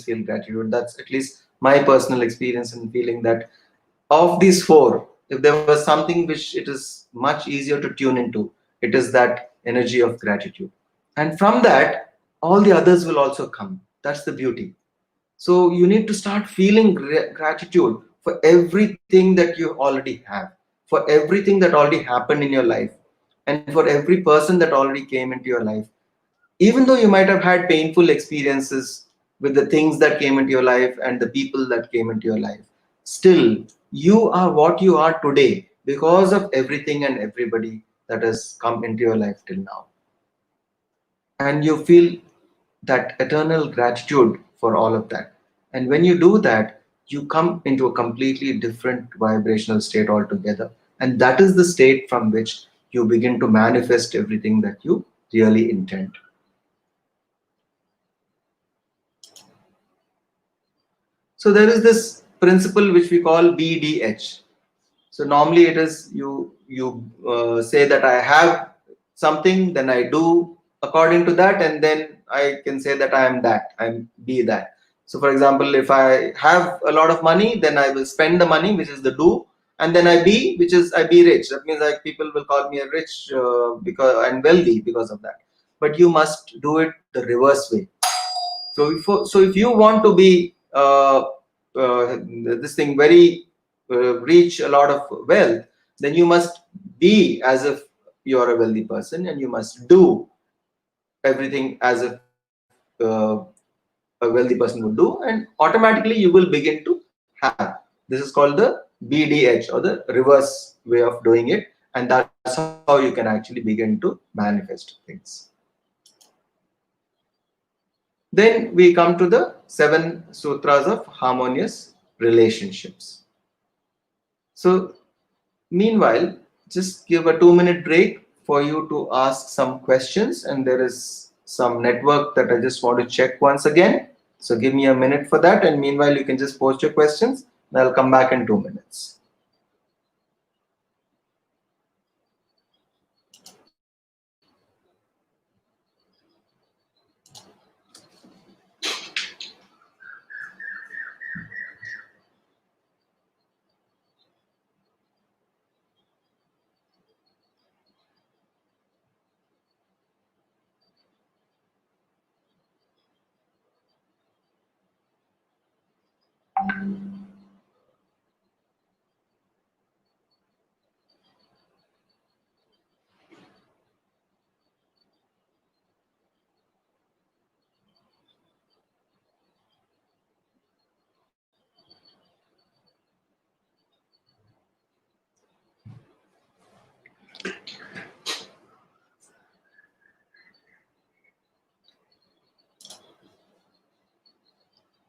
feel gratitude. That's at least my personal experience in feeling that of these four, if there was something which it is much easier to tune into, it is that energy of gratitude. And from that, all the others will also come. That's the beauty. So you need to start feeling gratitude for everything that you already have, for everything that already happened in your life, and for every person that already came into your life. Even though you might have had painful experiences with the things that came into your life and the people that came into your life, still you are what you are today because of everything and everybody that has come into your life till now. And you feel that eternal gratitude for all of that. And when you do that, you come into a completely different vibrational state altogether. And that is the state from which you begin to manifest everything that you really intend. So there is this principle which we call BDH. So normally it is you say that I have something, then I do according to that, and then I can say that I am that, I'm be that. So for example, if I have a lot of money, then I will spend the money, which is the do, and then I be, which is I be rich. That means like people will call me a rich because I'm wealthy because of that. But you must do it the reverse way. So if you want to be this thing very reach a lot of wealth, then you must be as if you are a wealthy person, and you must do everything as if a wealthy person would do, and automatically you will begin to have. This is called the BDH, or the reverse way of doing it, and that's how you can actually begin to manifest things. Then we come to the seven sutras of harmonious relationships. So, meanwhile, just give a 2-minute break for you to ask some questions, and there is some network that I just want to check once again. So, give me a minute for that, and meanwhile, you can just post your questions, and I'll come back in 2 minutes.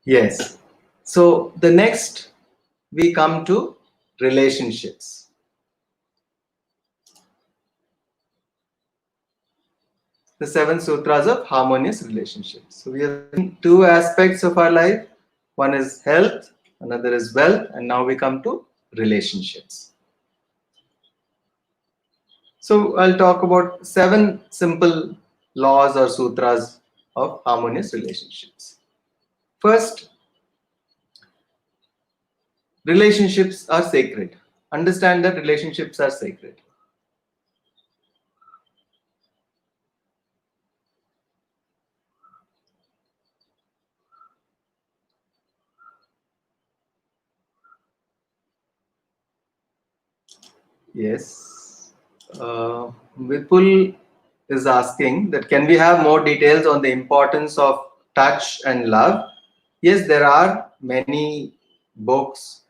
Yes. So the next we come to relationships. The seven sutras of harmonious relationships. So we have seen two aspects of our life. One is health, another is wealth, and now we come to relationships. So I'll talk about seven simple laws or sutras of harmonious relationships. First, relationships are sacred. Understand that relationships are sacred. Yes. Vipul is asking that can we have more details on the importance of touch and love? Yes, there are many books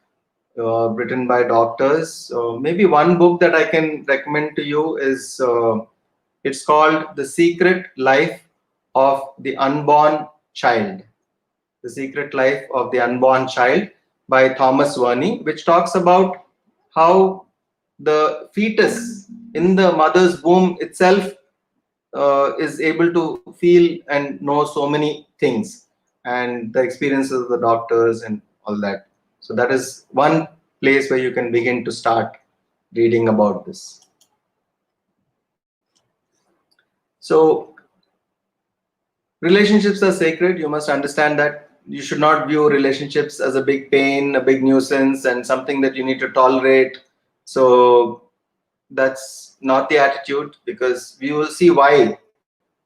written by doctors. Maybe one book that I can recommend to you is it's called The Secret Life of the Unborn Child. The Secret Life of the Unborn Child by Thomas Verney, which talks about how the fetus in the mother's womb itself is able to feel and know so many things, and the experiences of the doctors and all that. So that is one place where you can begin to start reading about this. So relationships are sacred. You must understand that you should not view relationships as a big pain, a big nuisance, and something that you need to tolerate. So that's not the attitude, because we will see why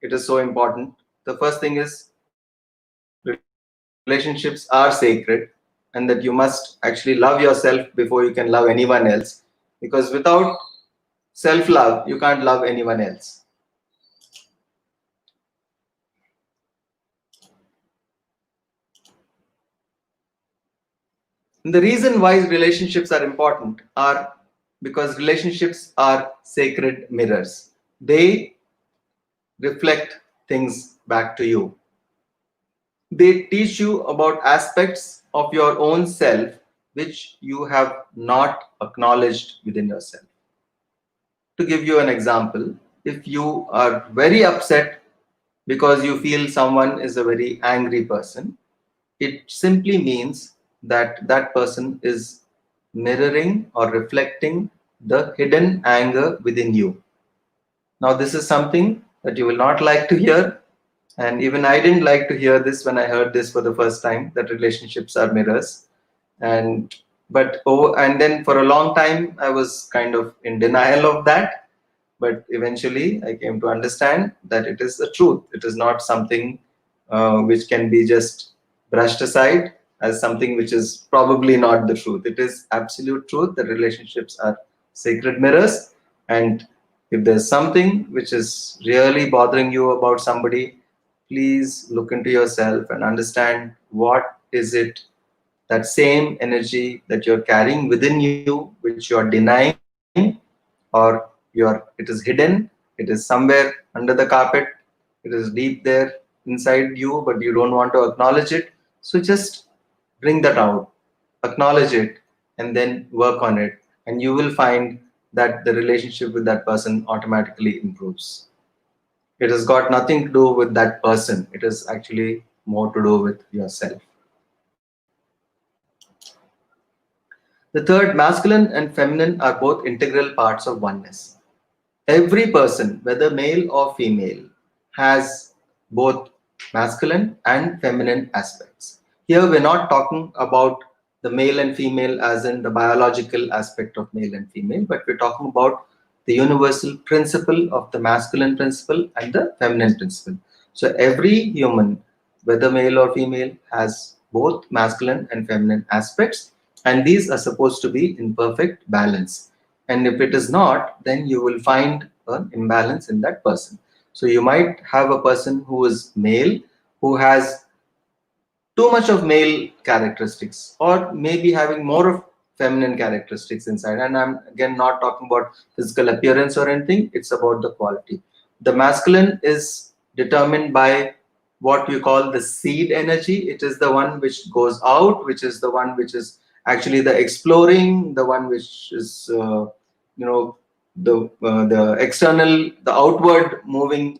it is so important. The first thing is relationships are sacred, and that you must actually love yourself before you can love anyone else, because without self love, you can't love anyone else. And the reason why relationships are important are because relationships are sacred mirrors. They reflect things back to you. They teach you about aspects of your own self which you have not acknowledged within yourself. To give you an example, if you are very upset because you feel someone is a very angry person, it simply means that that person is mirroring or reflecting the hidden anger within you. Now, this is something that you will not like to hear, and even I didn't like to hear this when I heard this for the first time, that relationships are mirrors. And and then for a long time I was kind of in denial of that, but eventually I came to understand that it is the truth. It is not something which can be just brushed aside as something which is probably not the truth. It is absolute truth that relationships are sacred mirrors. And if there's something which is really bothering you about somebody, please look into yourself and understand what is it, that same energy that you're carrying within you, which you're denying, or it is hidden, it is somewhere under the carpet, it is deep there inside you, but you don't want to acknowledge it. So just bring that out, acknowledge it, and then work on it, and you will find that the relationship with that person automatically improves. It has got nothing to do with that person, it is actually more to do with yourself. The third, masculine and feminine are both integral parts of oneness. Every person, whether male or female, has both masculine and feminine aspects. Here, we're not talking about the male and female as in the biological aspect of male and female, but we're talking about the universal principle of the masculine principle and the feminine principle. So, every human, whether male or female, has both masculine and feminine aspects, and these are supposed to be in perfect balance. And if it is not, then you will find an imbalance in that person. So you might have a person who is male, who has too much of male characteristics, or maybe having more of feminine characteristics inside. And I'm again not talking about physical appearance or anything, it's about the quality. The masculine is determined by what you call the seed energy. It is the one which goes out, which is the one which is actually the exploring, the one which is you know the external, the outward moving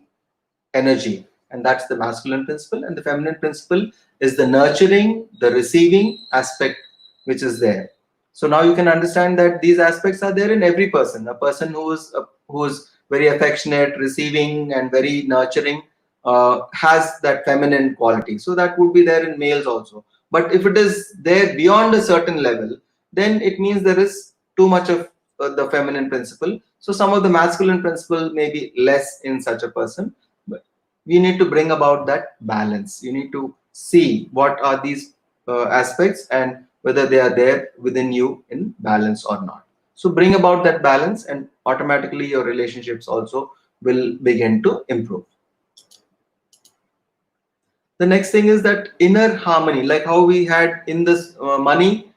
energy, and that's the masculine principle. And the feminine principle is the nurturing, the receiving aspect which is there. So now you can understand that these aspects are there in every person. A person who is very affectionate, receiving, and very nurturing has that feminine quality. So that would be there in males also. But if it is there beyond a certain level, then it means there is too much of the feminine principle. So some of the masculine principle may be less in such a person. But we need to bring about that balance. You need to see what are these aspects and whether they are there within you in balance or not. So bring about that balance, and automatically your relationships also will begin to improve. The next thing is that inner harmony, like how we had in this money,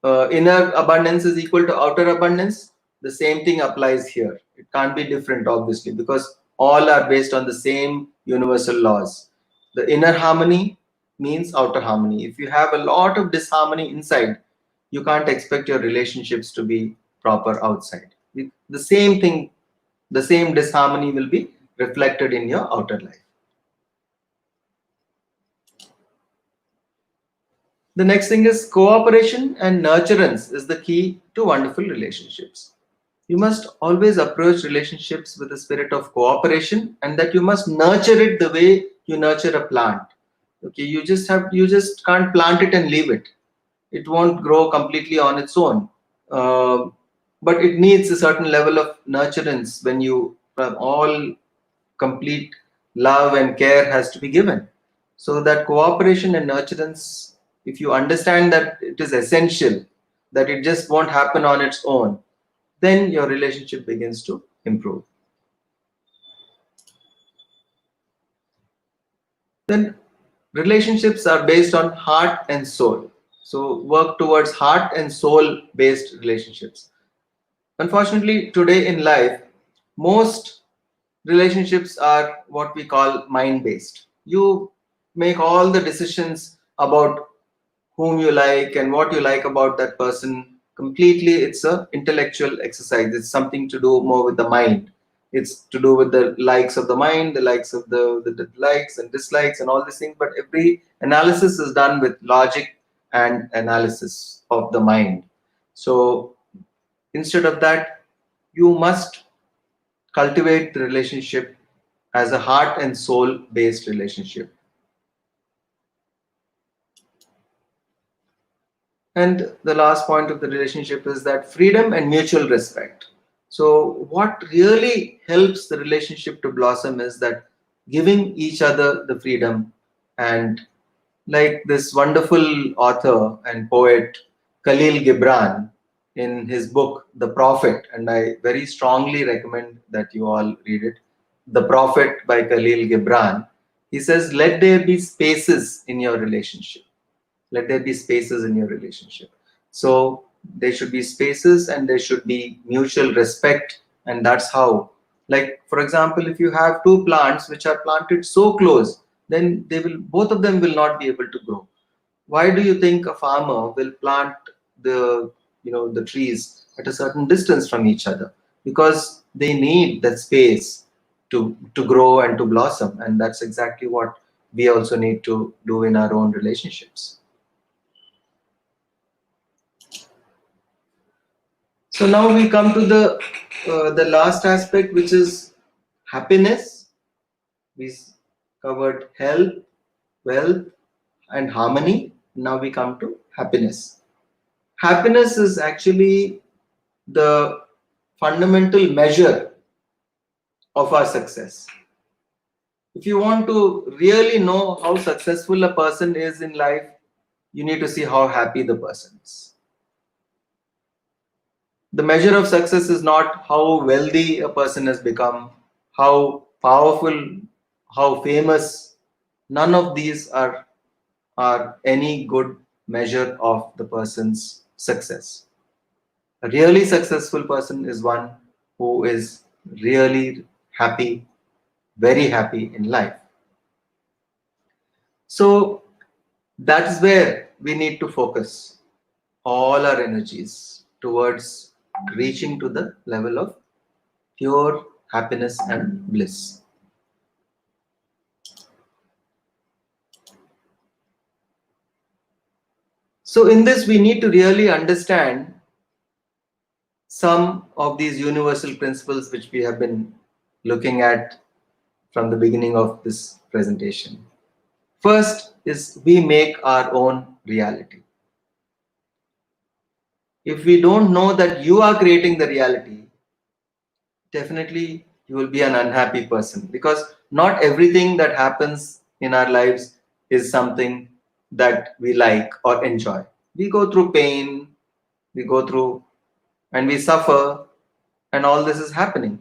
inner abundance is equal to outer abundance. The same thing applies here. It can't be different, obviously, because all are based on the same universal laws. The inner harmony means outer harmony. If you have a lot of disharmony inside, you can't expect your relationships to be proper outside. The same thing, the same disharmony will be reflected in your outer life. The next thing is cooperation and nurturance is the key to wonderful relationships. You must always approach relationships with a spirit of cooperation, and that you must nurture it the way you nurture a plant. Okay, you just can't plant it and leave it. It won't grow completely on its own. Uh, but it needs a certain level of nurturance when you all complete love and care has to be given. So that cooperation and nurturance, if you understand that it is essential, that it just won't happen on its own, then your relationship begins to improve. Then relationships are based on heart and soul. So work towards heart and soul based relationships. Unfortunately, today in life, most relationships are what we call mind based. You make all the decisions about whom you like and what you like about that person completely. It's a intellectual exercise. It's something to do more with the mind. It's to do with the likes of the mind, the likes of the likes and dislikes and all these things. But every analysis is done with logic and analysis of the mind. So instead of that, you must cultivate the relationship as a heart and soul based relationship. And the last point of the relationship is that freedom and mutual respect. So what really helps the relationship to blossom is that giving each other the freedom. And like this wonderful author and poet Khalil Gibran in his book The Prophet, and I very strongly recommend that you all read it, The Prophet by Khalil Gibran. He says, let there be spaces in your relationship. Let there be spaces in your relationship. So there should be spaces and there should be mutual respect. And that's how, like, for example, if you have two plants which are planted so close, then they will, both of them will not be able to grow. Why do you think a farmer will plant the, the trees at a certain distance from each other? Because they need that space to grow and to blossom. And that's exactly what we also need to do in our own relationships. So now we come to the last aspect, which is happiness. We covered health, wealth, and harmony. Now we come to happiness. Happiness is actually the fundamental measure of our success. If you want to really know how successful a person is in life, you need to see how happy the person is. The measure of success is not how wealthy a person has become, how powerful, how famous. None of these are any good measure of the person's success. A really successful person is one who is really happy, very happy in life. So that's where we need to focus all our energies towards reaching to the level of pure happiness and bliss. So, in this, we need to really understand some of these universal principles which we have been looking at from the beginning of this presentation. First is we make our own reality. If we don't know that you are creating the reality, definitely you will be an unhappy person, because not everything that happens in our lives is something that we like or enjoy. We go through pain, we go through and we suffer, and all this is happening.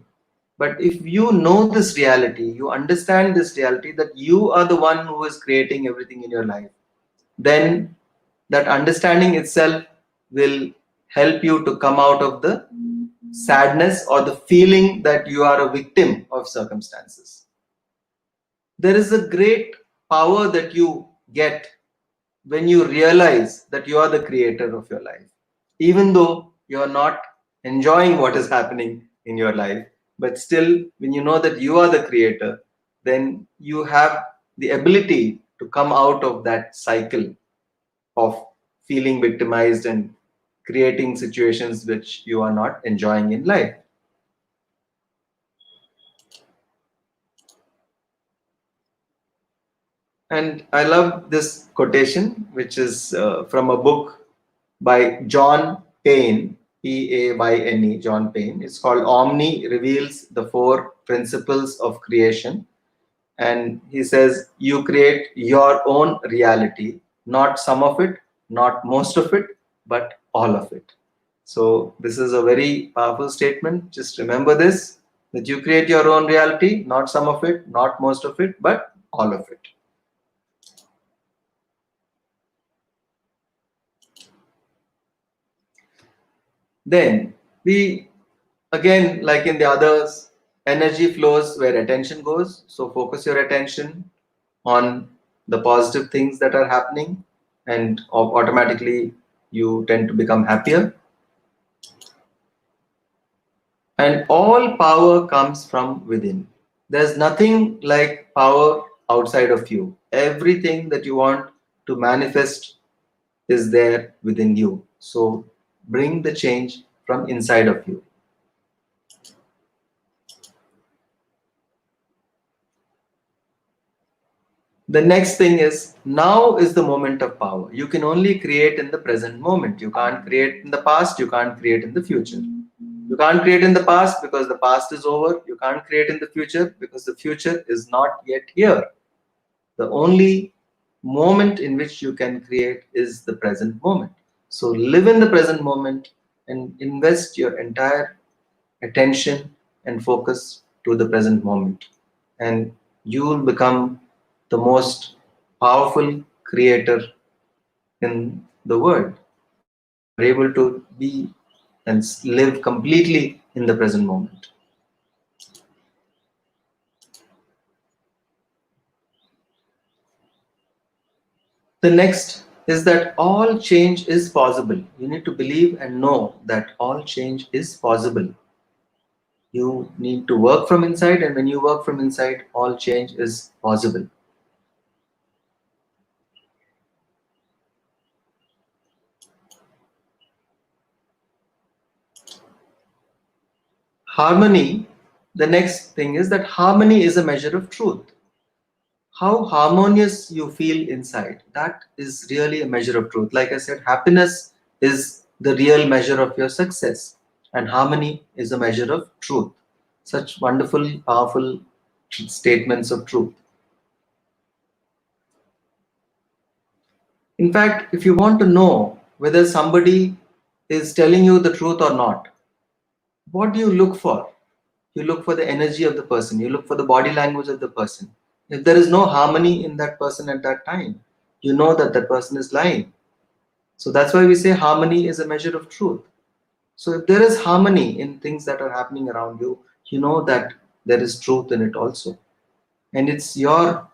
But if you know this reality, you understand this reality that you are the one who is creating everything in your life, then that understanding itself will help you to come out of the sadness or the feeling that you are a victim of circumstances. There is a great power that you get when you realize that you are the creator of your life, even though you are not enjoying what is happening in your life. But still, when you know that you are the creator, then you have the ability to come out of that cycle of feeling victimized and creating situations which you are not enjoying in life. And I love this quotation, which is from a book by John Payne, Payne, John Payne. It's called Omni Reveals the Four Principles of Creation. And he says, you create your own reality, not some of it, not most of it, but all of it. So, this is a very powerful statement. Just remember this, that you create your own reality, not some of it, not most of it, but all of it. Then we, again, like in the others, energy flows where attention goes. So focus your attention on the positive things that are happening, and automatically you tend to become happier. And all power comes from within. There's nothing like power outside of you. Everything that you want to manifest is there within you. So bring the change from inside of you. The next thing is, now is the moment of power. You can only create in the present moment. You can't create in the past, you can't create in the future. You can't create in the past because the past is over. You can't create in the future because the future is not yet here. The only moment in which you can create is the present moment. So live in the present moment and invest your entire attention and focus to the present moment. And you will become the most powerful creator in the world if you are able to be and live completely in the present moment. The next is that all change is possible. You need to believe and know that all change is possible. You need to work from inside, and when you work from inside, all change is possible. Harmony, the next thing is that harmony is a measure of truth. How harmonious you feel inside, that is really a measure of truth. Like I said, happiness is the real measure of your success, and harmony is a measure of truth. Such wonderful, powerful statements of truth. In fact, if you want to know whether somebody is telling you the truth or not, what do you look for? You look for the energy of the person, you look for the body language of the person. If there is no harmony in that person at that time, you know that that person is lying. So that's why we say harmony is a measure of truth. So if there is harmony in things that are happening around you, you know that there is truth in it also. And it's your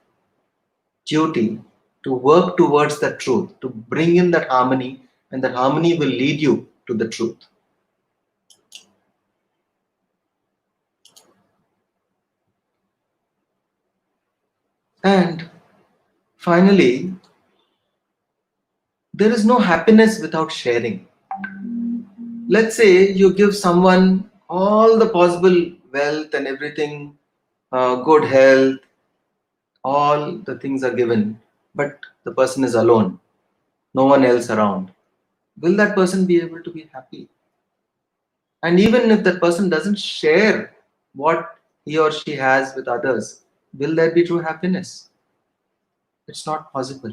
duty to work towards that truth, to bring in that harmony, and that harmony will lead you to the truth. And finally, there is no happiness without sharing. Let's say you give someone all the possible wealth and everything, good health, all the things are given, but the person is alone, no one else around. Will that person be able to be happy? And even if that person doesn't share what he or she has with others, will there be true happiness? It's not possible.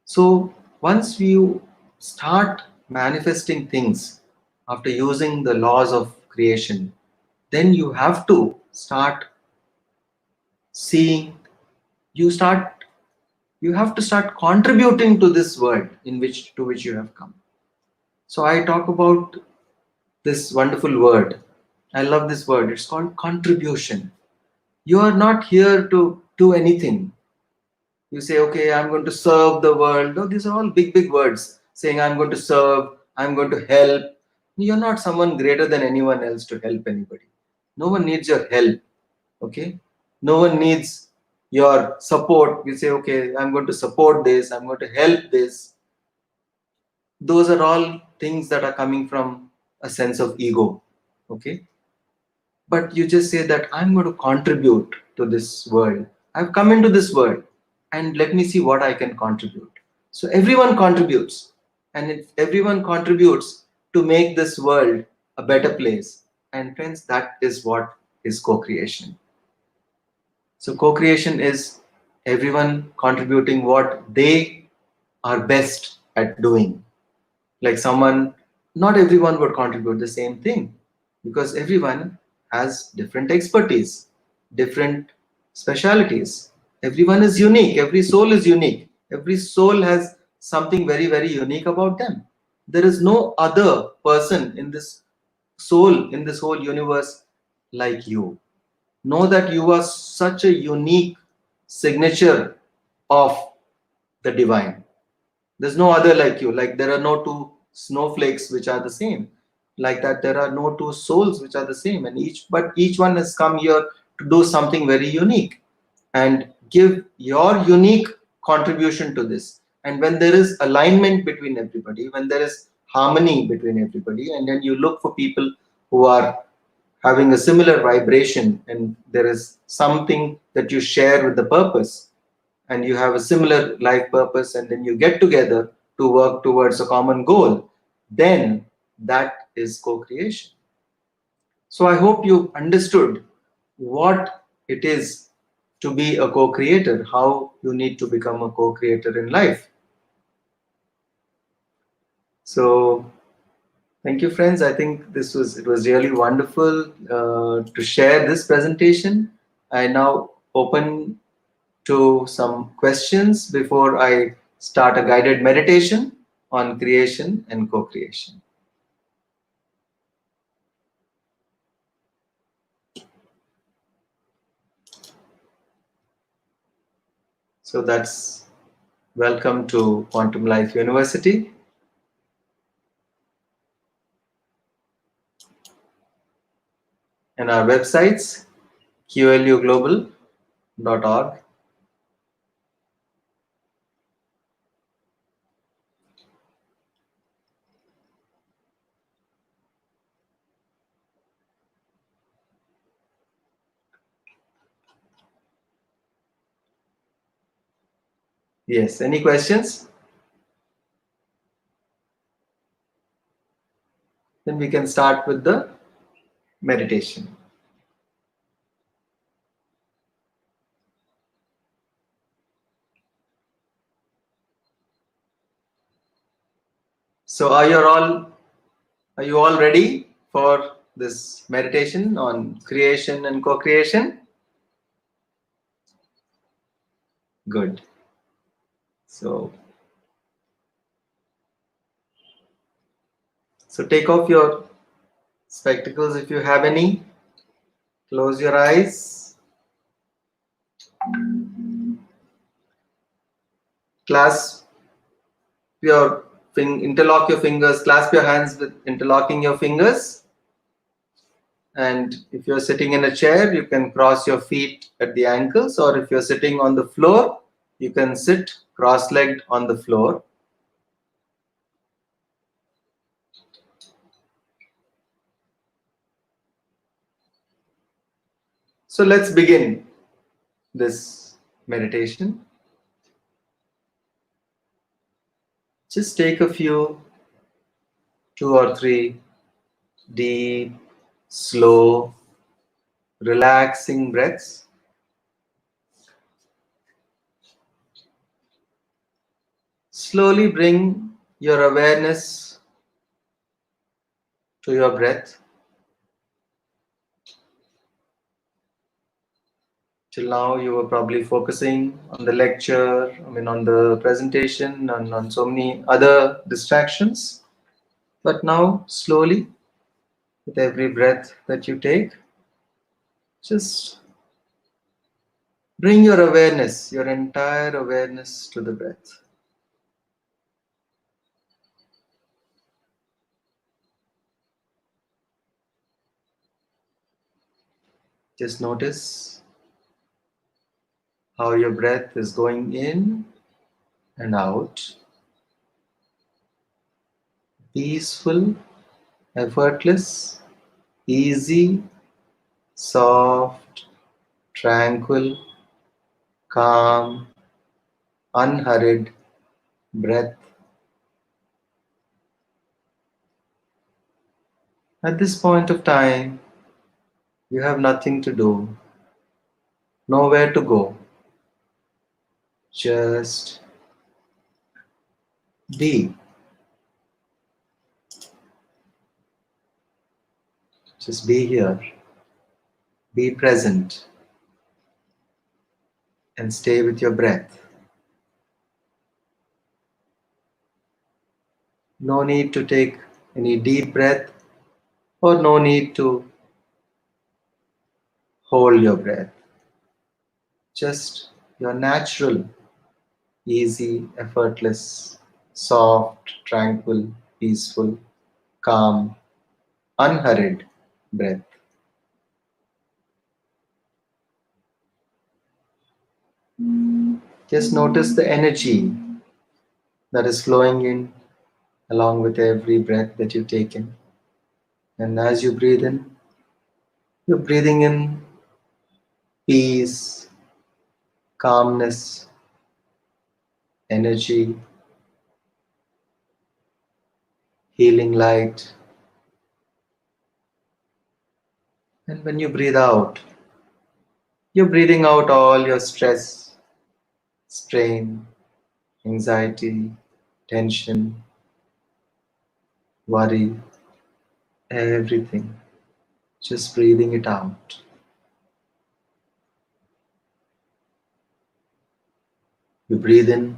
So once you start manifesting things after using the laws of creation, then you have to start seeing, you have to start contributing to this world to which you have come. So I talk about this wonderful word. I love this word. It's called contribution. You are not here to do anything. You say, okay, I'm going to serve the world. No, these are all big, big words saying, I'm going to serve, I'm going to help. You're not someone greater than anyone else to help anybody. No one needs your help. Okay? No one needs your support. You say, okay, I'm going to support this, I'm going to help this. Those are all things that are coming from a sense of ego. Okay? But you just say that I'm going to contribute to this world. I've come into this world and let me see what I can contribute. So everyone contributes, and if everyone contributes to make this world a better place, and friends, that is what is co-creation. So co-creation is everyone contributing what they are best at doing. Like someone, not everyone would contribute the same thing, because everyone has different expertise, different specialities. Everyone is unique, every soul is unique, every soul has something very, very unique about them. There is no other person in this soul, in this whole universe like you. Know that you are such a unique signature of the divine. There's no other like you. Like there are no two snowflakes which are the same. Like that, there are no two souls which are the same. And each one has come here to do something very unique and give your unique contribution to this. And when there is alignment between everybody, when there is harmony between everybody, and then you look for people who are having a similar vibration, and there is something that you share with the purpose, and you have a similar life purpose, and then you get together to work towards a common goal, then that is co-creation. So I hope you understood what it is to be a co-creator, how you need to become a co-creator in life. So thank you, friends. I think it was really wonderful to share this presentation. I now open to some questions before I start a guided meditation on creation and co-creation. So that's welcome to Quantum Life University. And our websites, qluglobal.org. Yes, any questions? Then we can start with the meditation. So are you all ready for this meditation on creation and co-creation? Good. So take off your spectacles if you have any. Close your eyes. clasp interlock your fingers, clasp your hands with interlocking your fingers. And if you're sitting in a chair, you can cross your feet at the ankles, or if you're sitting on the floor, you can sit cross-legged on the floor. So let's begin this meditation. Just take a few, 2 or 3 deep, slow, relaxing breaths. Slowly bring your awareness to your breath. Till now, you were probably focusing on the lecture, on the presentation, and on so many other distractions. But now, slowly, with every breath that you take, just bring your awareness, your entire awareness to the breath. Just notice how your breath is going in and out, peaceful, effortless, easy, soft, tranquil, calm, unhurried breath. At this point of time, you have nothing to do, nowhere to go. Just be. Just be here. Be present and stay with your breath. No need to take any deep breath or no need to hold your breath. Just your natural, easy, effortless, soft, tranquil, peaceful, calm, unhurried breath. Just notice the energy that is flowing in along with every breath that you take in. And as you breathe in, you're breathing in peace, calmness, energy, healing light. And when you breathe out, you're breathing out all your stress, strain, anxiety, tension, worry, everything. Just breathing it out. You breathe in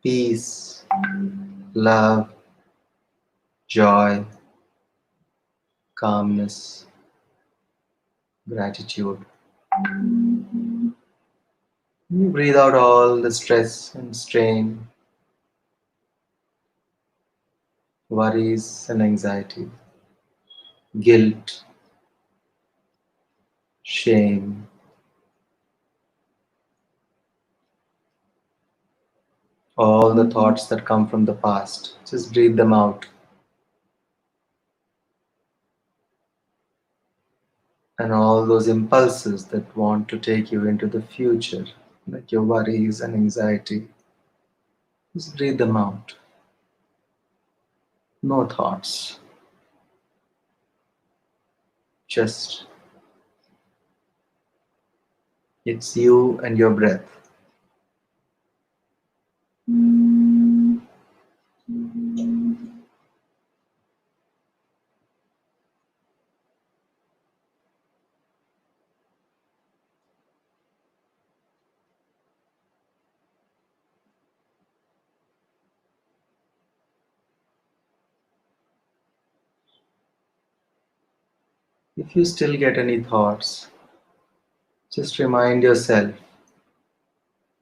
peace, love, joy, calmness, gratitude. You breathe out all the stress and strain, worries and anxiety, guilt, shame, all the thoughts that come from the past. Just breathe them out. And all those impulses that want to take you into the future, like your worries and anxiety, just breathe them out. No thoughts. Just it's you and your breath. If you still get any thoughts, just remind yourself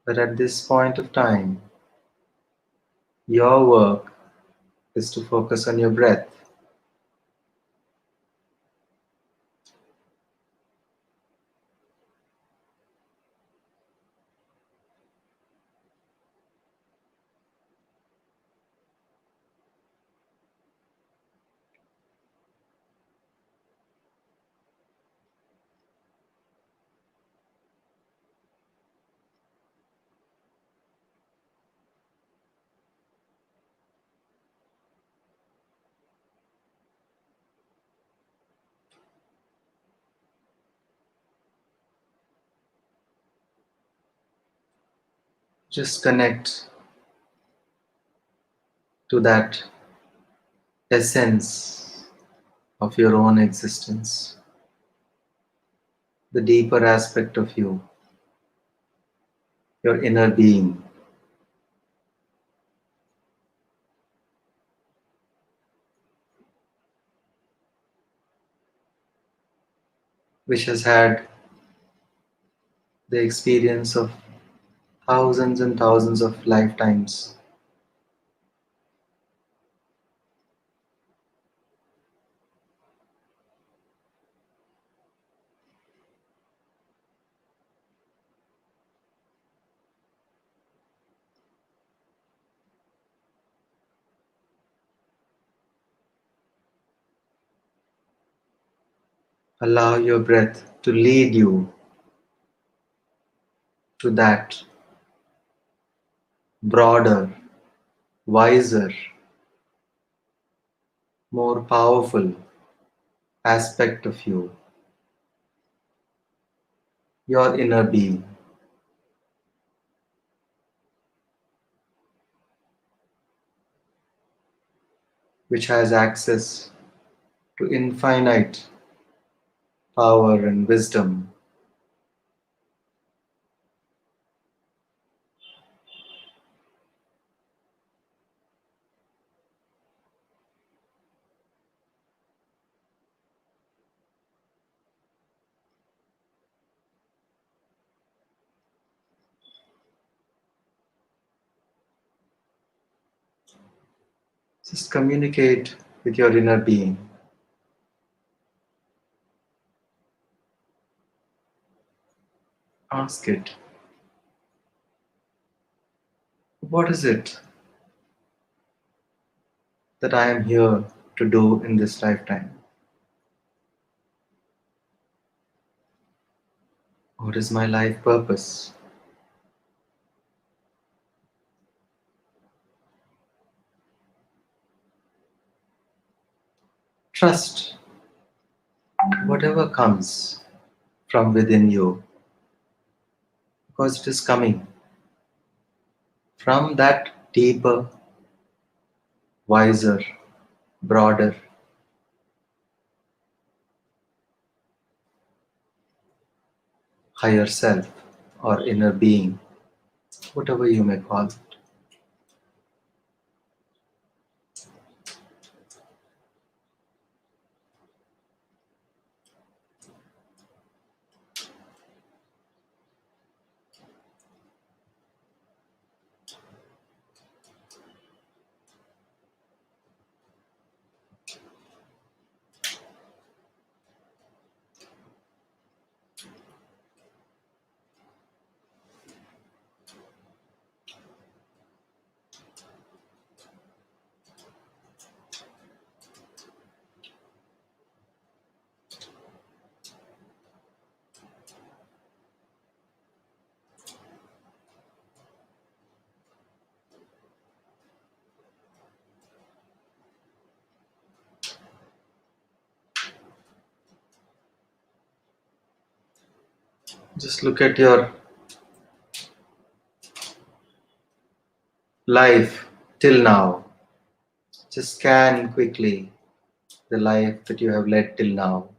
that at this point of time, Your work is to focus on your breath. Just connect to that essence of your own existence, the deeper aspect of you, your inner being, which has had the experience of thousands and thousands of lifetimes. Allow your breath to lead you to that broader, wiser, more powerful aspect of you, your inner being, which has access to infinite power and wisdom. Just communicate with your inner being. Ask it, what is it that I am here to do in this lifetime? What is my life purpose? Trust whatever comes from within you, because it is coming from that deeper, wiser, broader, higher self or inner being, whatever you may call it. Just look at your life till now. Just scan quickly the life that you have led till now.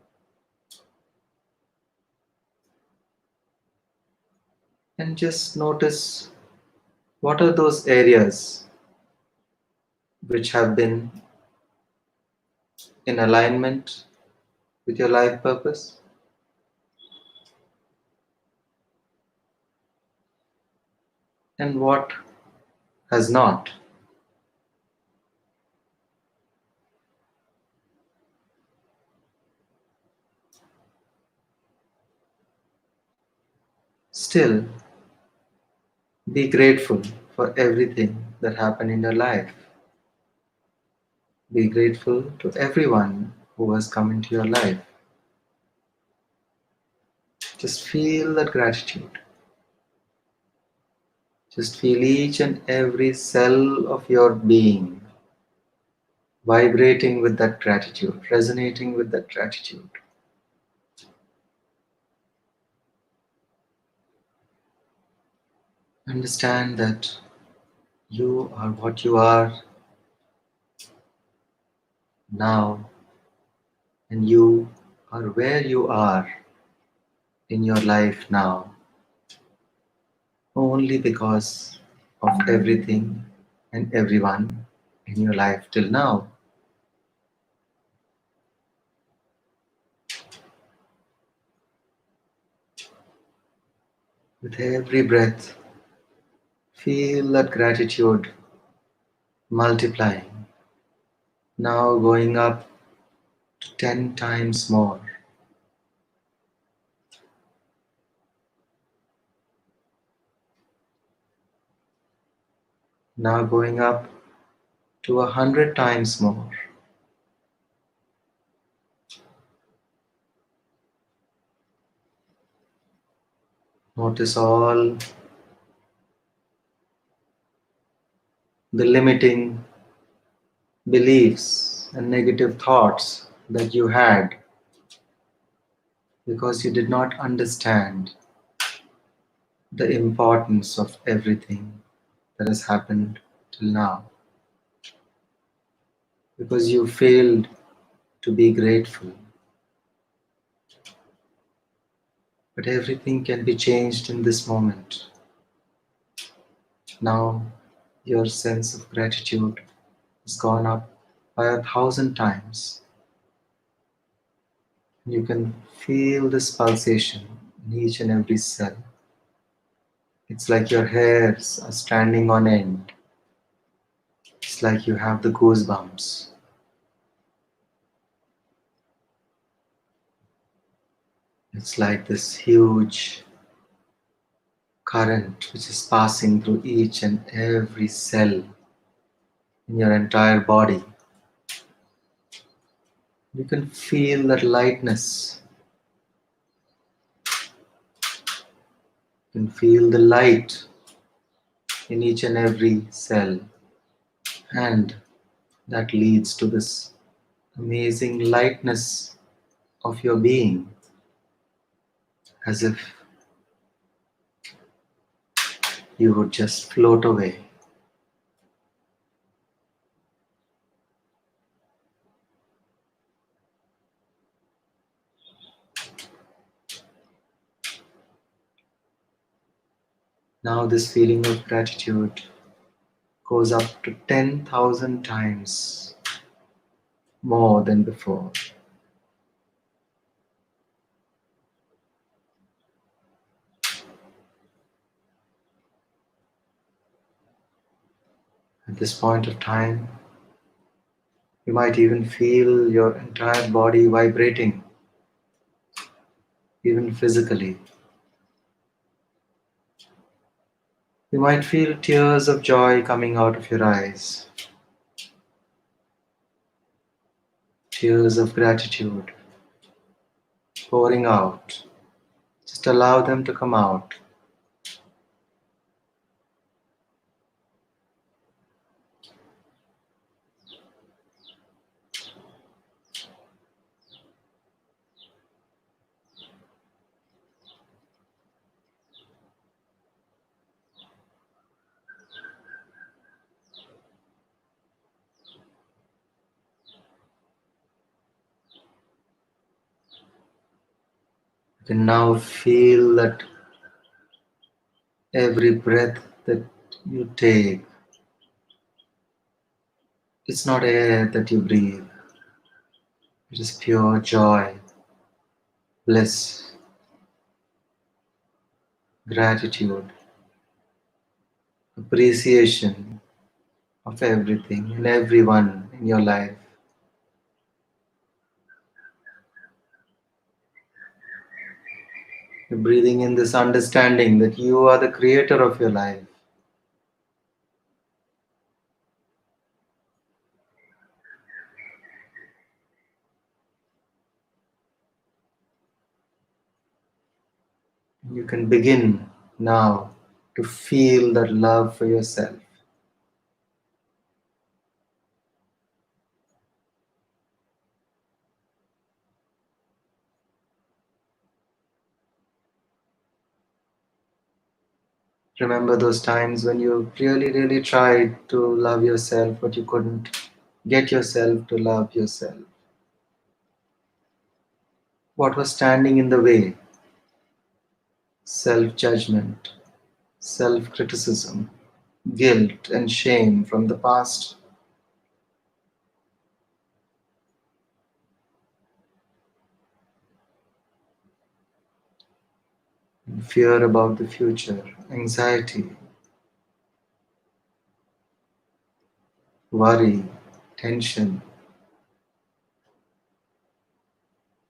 And just notice what are those areas which have been in alignment with your life purpose, and what has not. Still, be grateful for everything that happened in your life. Be grateful to everyone who has come into your life. Just feel that gratitude. Just feel each and every cell of your being vibrating with that gratitude, resonating with that gratitude. Understand that you are what you are now, and you are where you are in your life now only because of everything and everyone in your life till now. With every breath, feel that gratitude multiplying, now going up to 10 times more, now going up to 100 times more. Notice all the limiting beliefs and negative thoughts that you had because you did not understand the importance of everything that has happened till now, because you failed to be grateful. But everything can be changed in this moment. Now your sense of gratitude has gone up by 1,000 times. You can feel this pulsation in each and every cell. It's like your hairs are standing on end. It's like you have the goosebumps. It's like this huge current which is passing through each and every cell in your entire body. You can feel that lightness. You can feel the light in each and every cell. And that leads to this amazing lightness of your being, as if you would just float away. Now this feeling of gratitude goes up to 10,000 times more than before. At this point of time, you might even feel your entire body vibrating, even physically. You might feel tears of joy coming out of your eyes, tears of gratitude pouring out. Just allow them to come out. You can now feel that every breath that you take, it's not air that you breathe. It is pure joy, bliss, gratitude, appreciation of everything and everyone in your life. You're breathing in this understanding that you are the creator of your life. You can begin now to feel that love for yourself. Remember those times when you really, really tried to love yourself, but you couldn't get yourself to love yourself. What was standing in the way? Self judgment, self criticism, guilt, and shame from the past, and fear about the future, anxiety, worry, tension,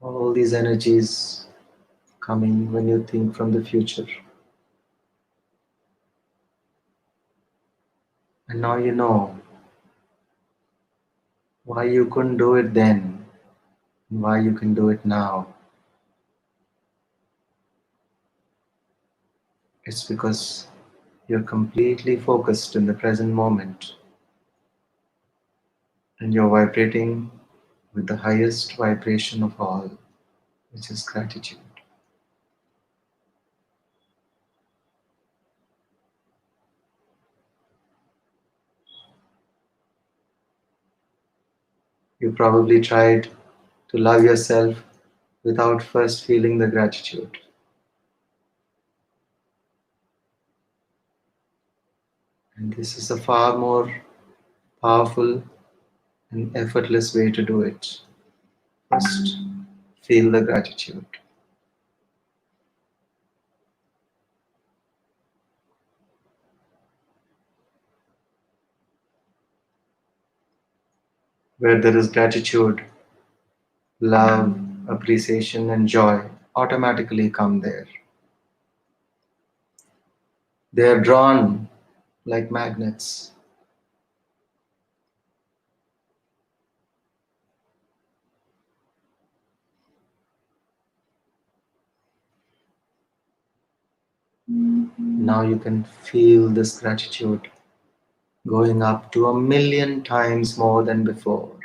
all these energies coming when you think from the future. And now you know why you couldn't do it then, and why you can do it now. It's because you're completely focused in the present moment and you're vibrating with the highest vibration of all, which is gratitude. You probably tried to love yourself without first feeling the gratitude. And this is a far more powerful and effortless way to do it. First, feel the gratitude. Where there is gratitude, love, appreciation, and joy automatically come there. They are drawn like magnets. Now you can feel this gratitude going up to 1,000,000 times more than before.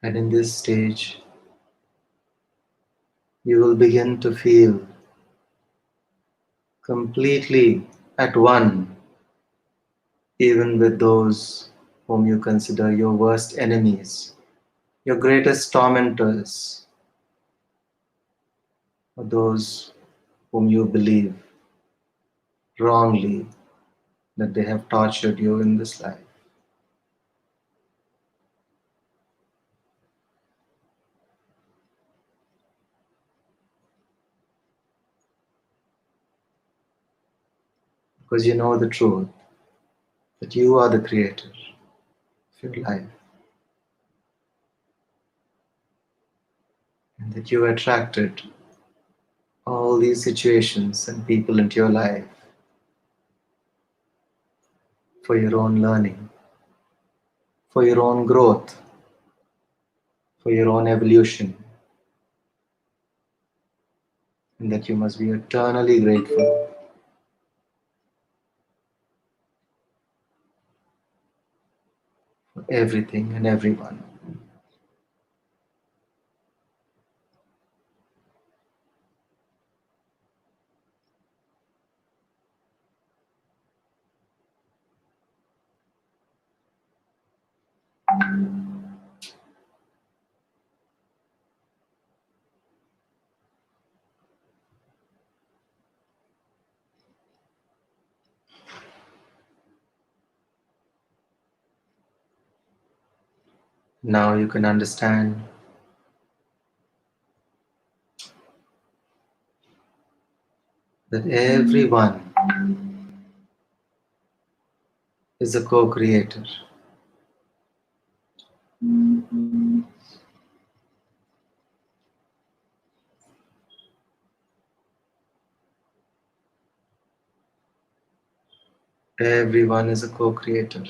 And in this stage, you will begin to feel completely at one, even with those whom you consider your worst enemies, your greatest tormentors, or those whom you believe wrongly that they have tortured you in this life. Because you know the truth that you are the creator of your life and that you attracted all these situations and people into your life for your own learning, for your own growth, for your own evolution, and that you must be eternally grateful for everything and everyone. Now you can understand that everyone is a co-creator. Everyone is a co creator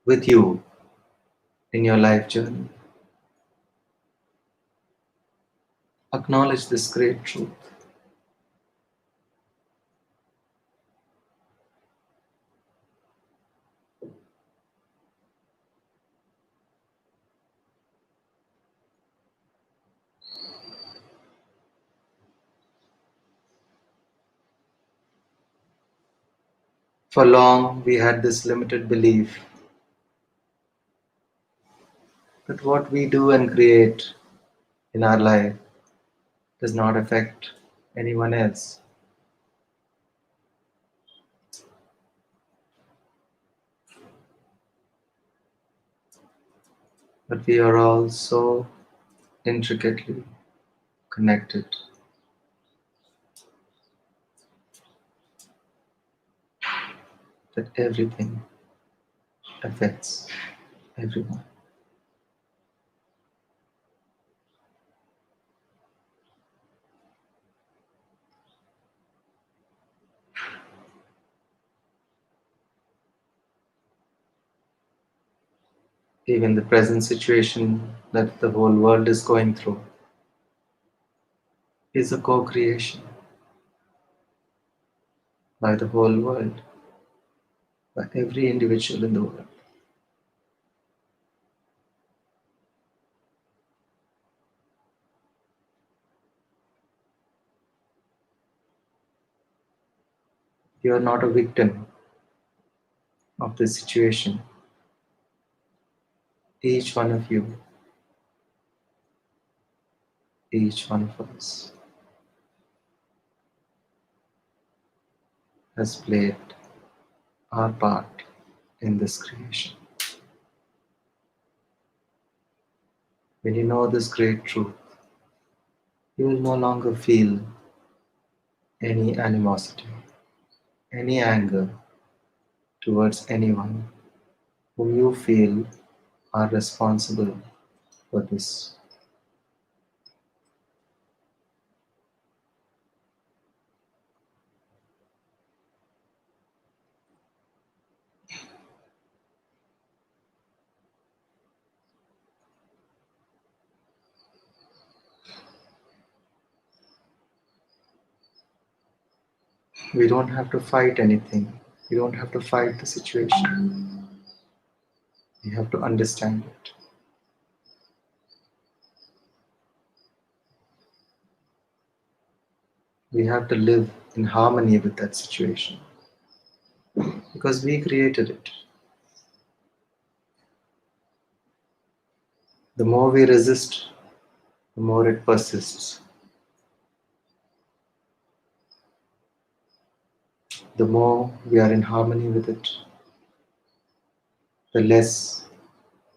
with you in your life journey. Acknowledge this great truth. For long, we had this limited belief that what we do and create in our life does not affect anyone else. But we are all so intricately connected that everything affects everyone. Even the present situation that the whole world is going through is a co creation by the whole world, by every individual in the world. You are not a victim of this situation. Each one of you, each one of us has played our part in this creation. When you know this great truth, you will no longer feel any animosity, any anger towards anyone whom you feel are responsible for this. We don't have to fight anything. We don't have to fight the situation. We have to understand it. We have to live in harmony with that situation because we created it. The more we resist, the more it persists. The more we are in harmony with it, the less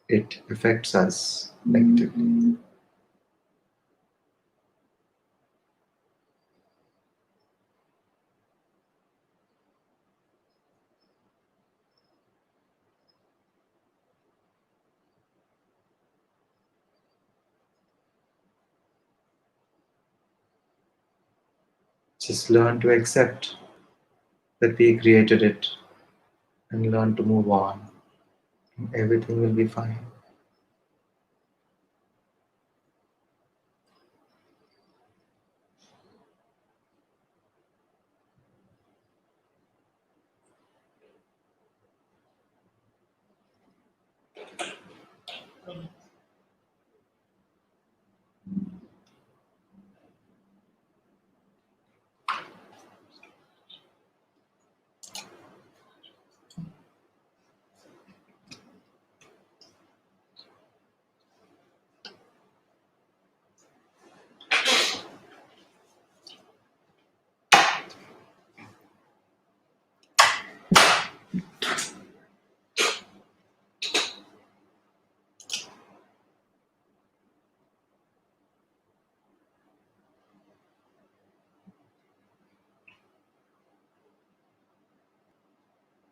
it affects us negatively. Just learn to accept that we created it and learn to move on. And everything will be fine.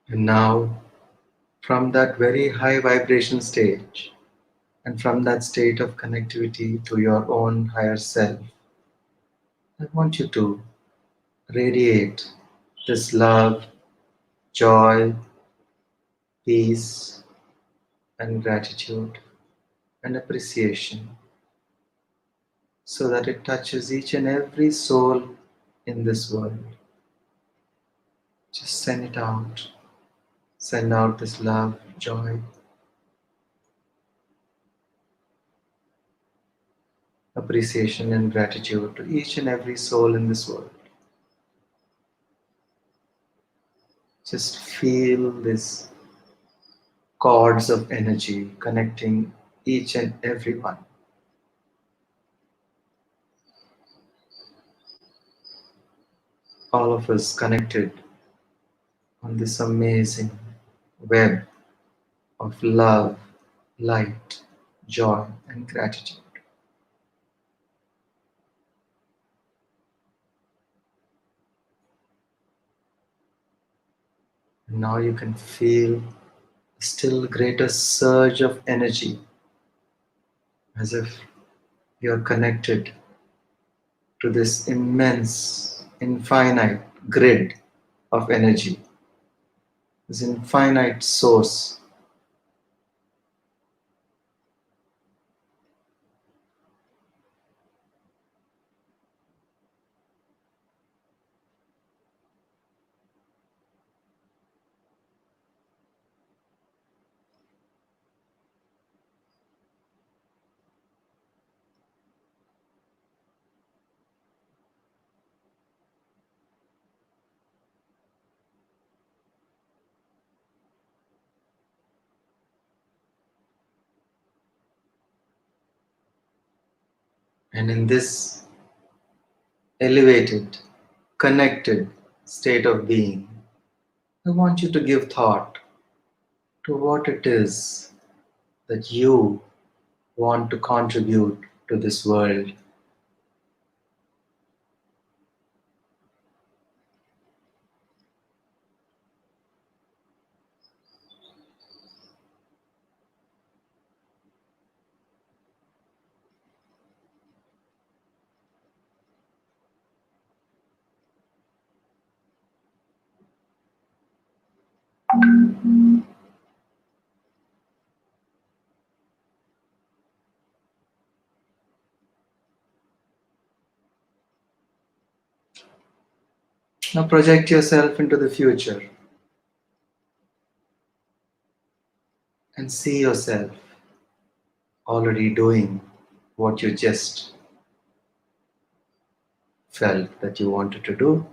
And now, from that very high vibration stage and from that state of connectivity to your own higher self, I want you to radiate this love, joy, peace, and gratitude and appreciation so that it touches each and every soul in this world. Just send it out. Send out this love, joy, appreciation, and gratitude to each and every soul in this world. Just feel this cords of energy connecting each and every one. All of us connected on this amazing web of love, light, joy, and gratitude. And now you can feel a still greater surge of energy as if you're connected to this immense, infinite grid of energy, this infinite source. And in this elevated, connected state of being, I want you to give thought to what it is that you want to contribute to this world. Now project yourself into the future and see yourself already doing what you just felt that you wanted to do.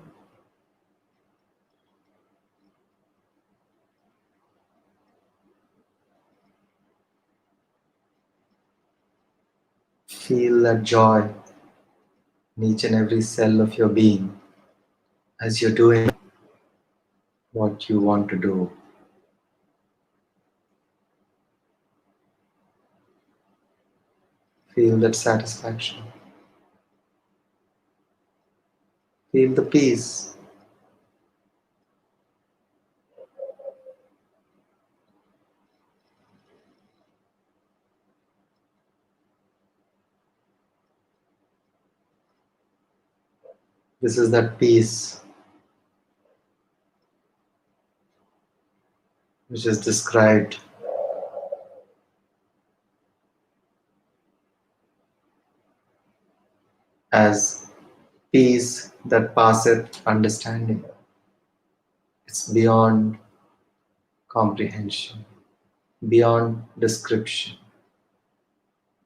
Feel that joy in each and every cell of your being as you're doing what you want to do. Feel that satisfaction. Feel the peace. This is that peace which is described as peace that passeth understanding. It's beyond comprehension, beyond description,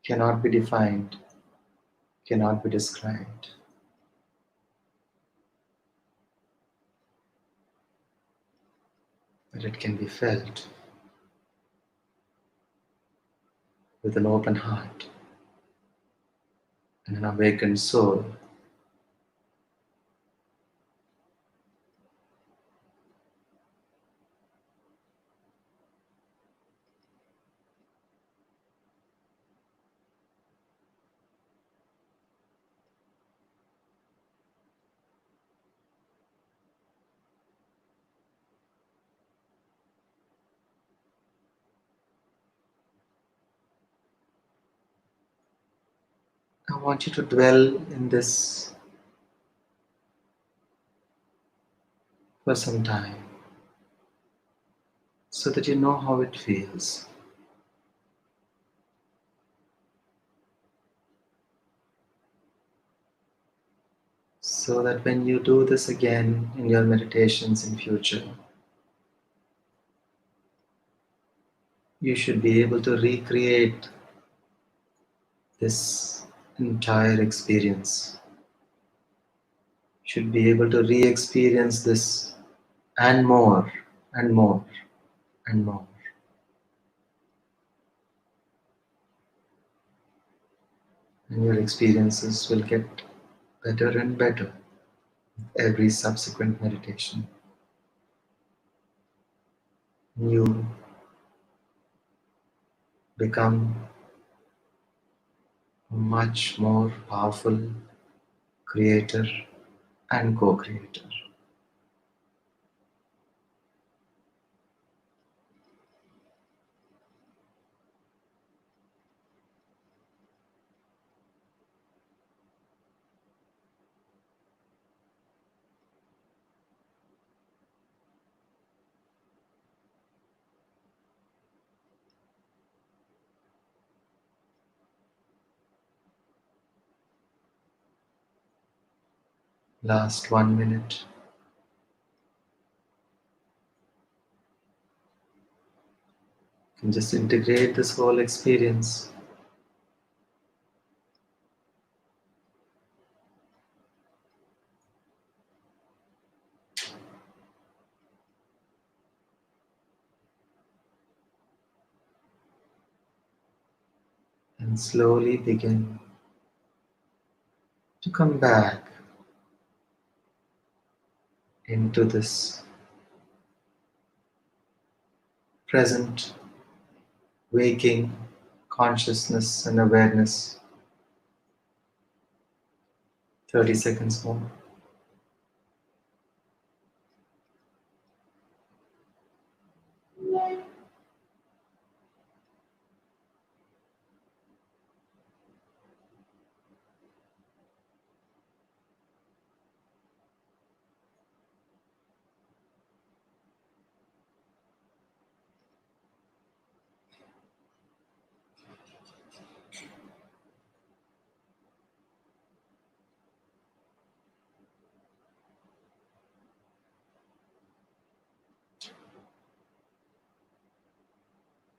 cannot be defined, cannot be described, but it can be felt with an open heart and an awakened soul. I want you to dwell in this for some time so that you know how it feels. So that when you do this again in your meditations in future, you should be able to recreate this entire experience. Should be able to re-experience this and more and more and more. And your experiences will get better and better with every subsequent meditation. You become a much more powerful creator and co-creator. Last 1 minute. You can just integrate this whole experience. And slowly begin to come back into this present waking consciousness and awareness. 30 seconds more.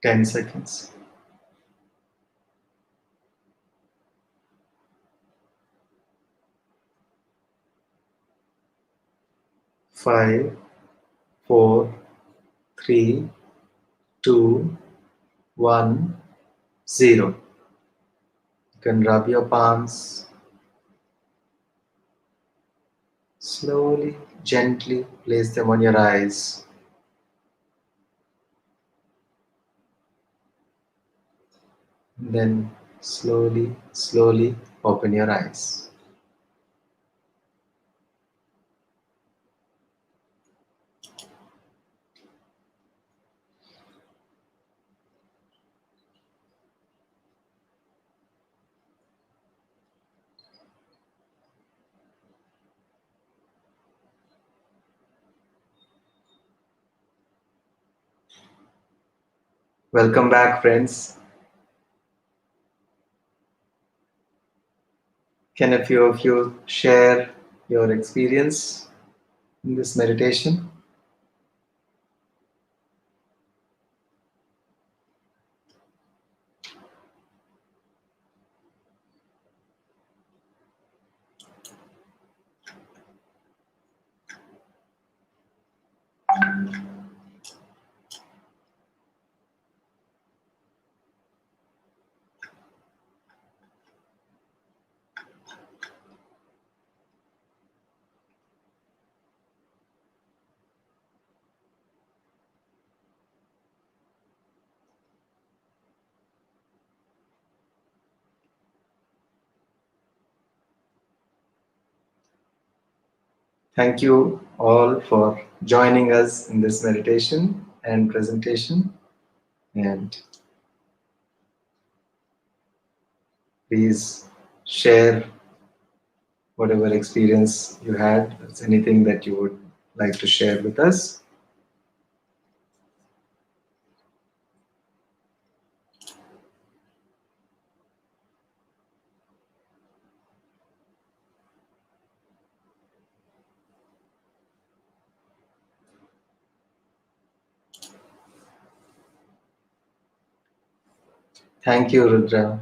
10 seconds. 5, 4, 3, 2, 1, 0. You can rub your palms. Slowly, gently place them on your eyes. And then slowly, slowly open your eyes. Welcome back, friends. Can a few of you share your experience in this meditation? Thank you all for joining us in this meditation and presentation. And please share whatever experience you had. If there's anything that you would like to share with us. Thank you, Rudra.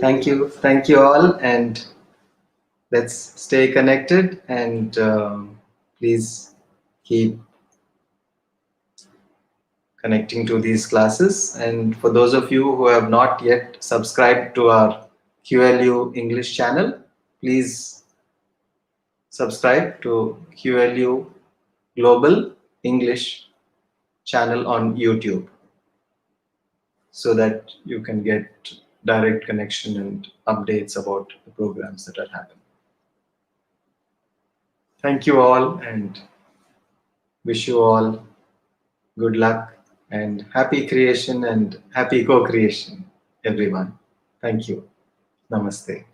Thank you all, and let's stay connected. And please keep connecting to these classes. And for those of you who have not yet subscribed to our QLU English channel, please subscribe to QLU Global English channel on YouTube so that you can get direct connection and updates about the programs that are happening. Thank you all, and wish you all good luck and happy creation and happy co-creation, everyone. Thank you. Namaste.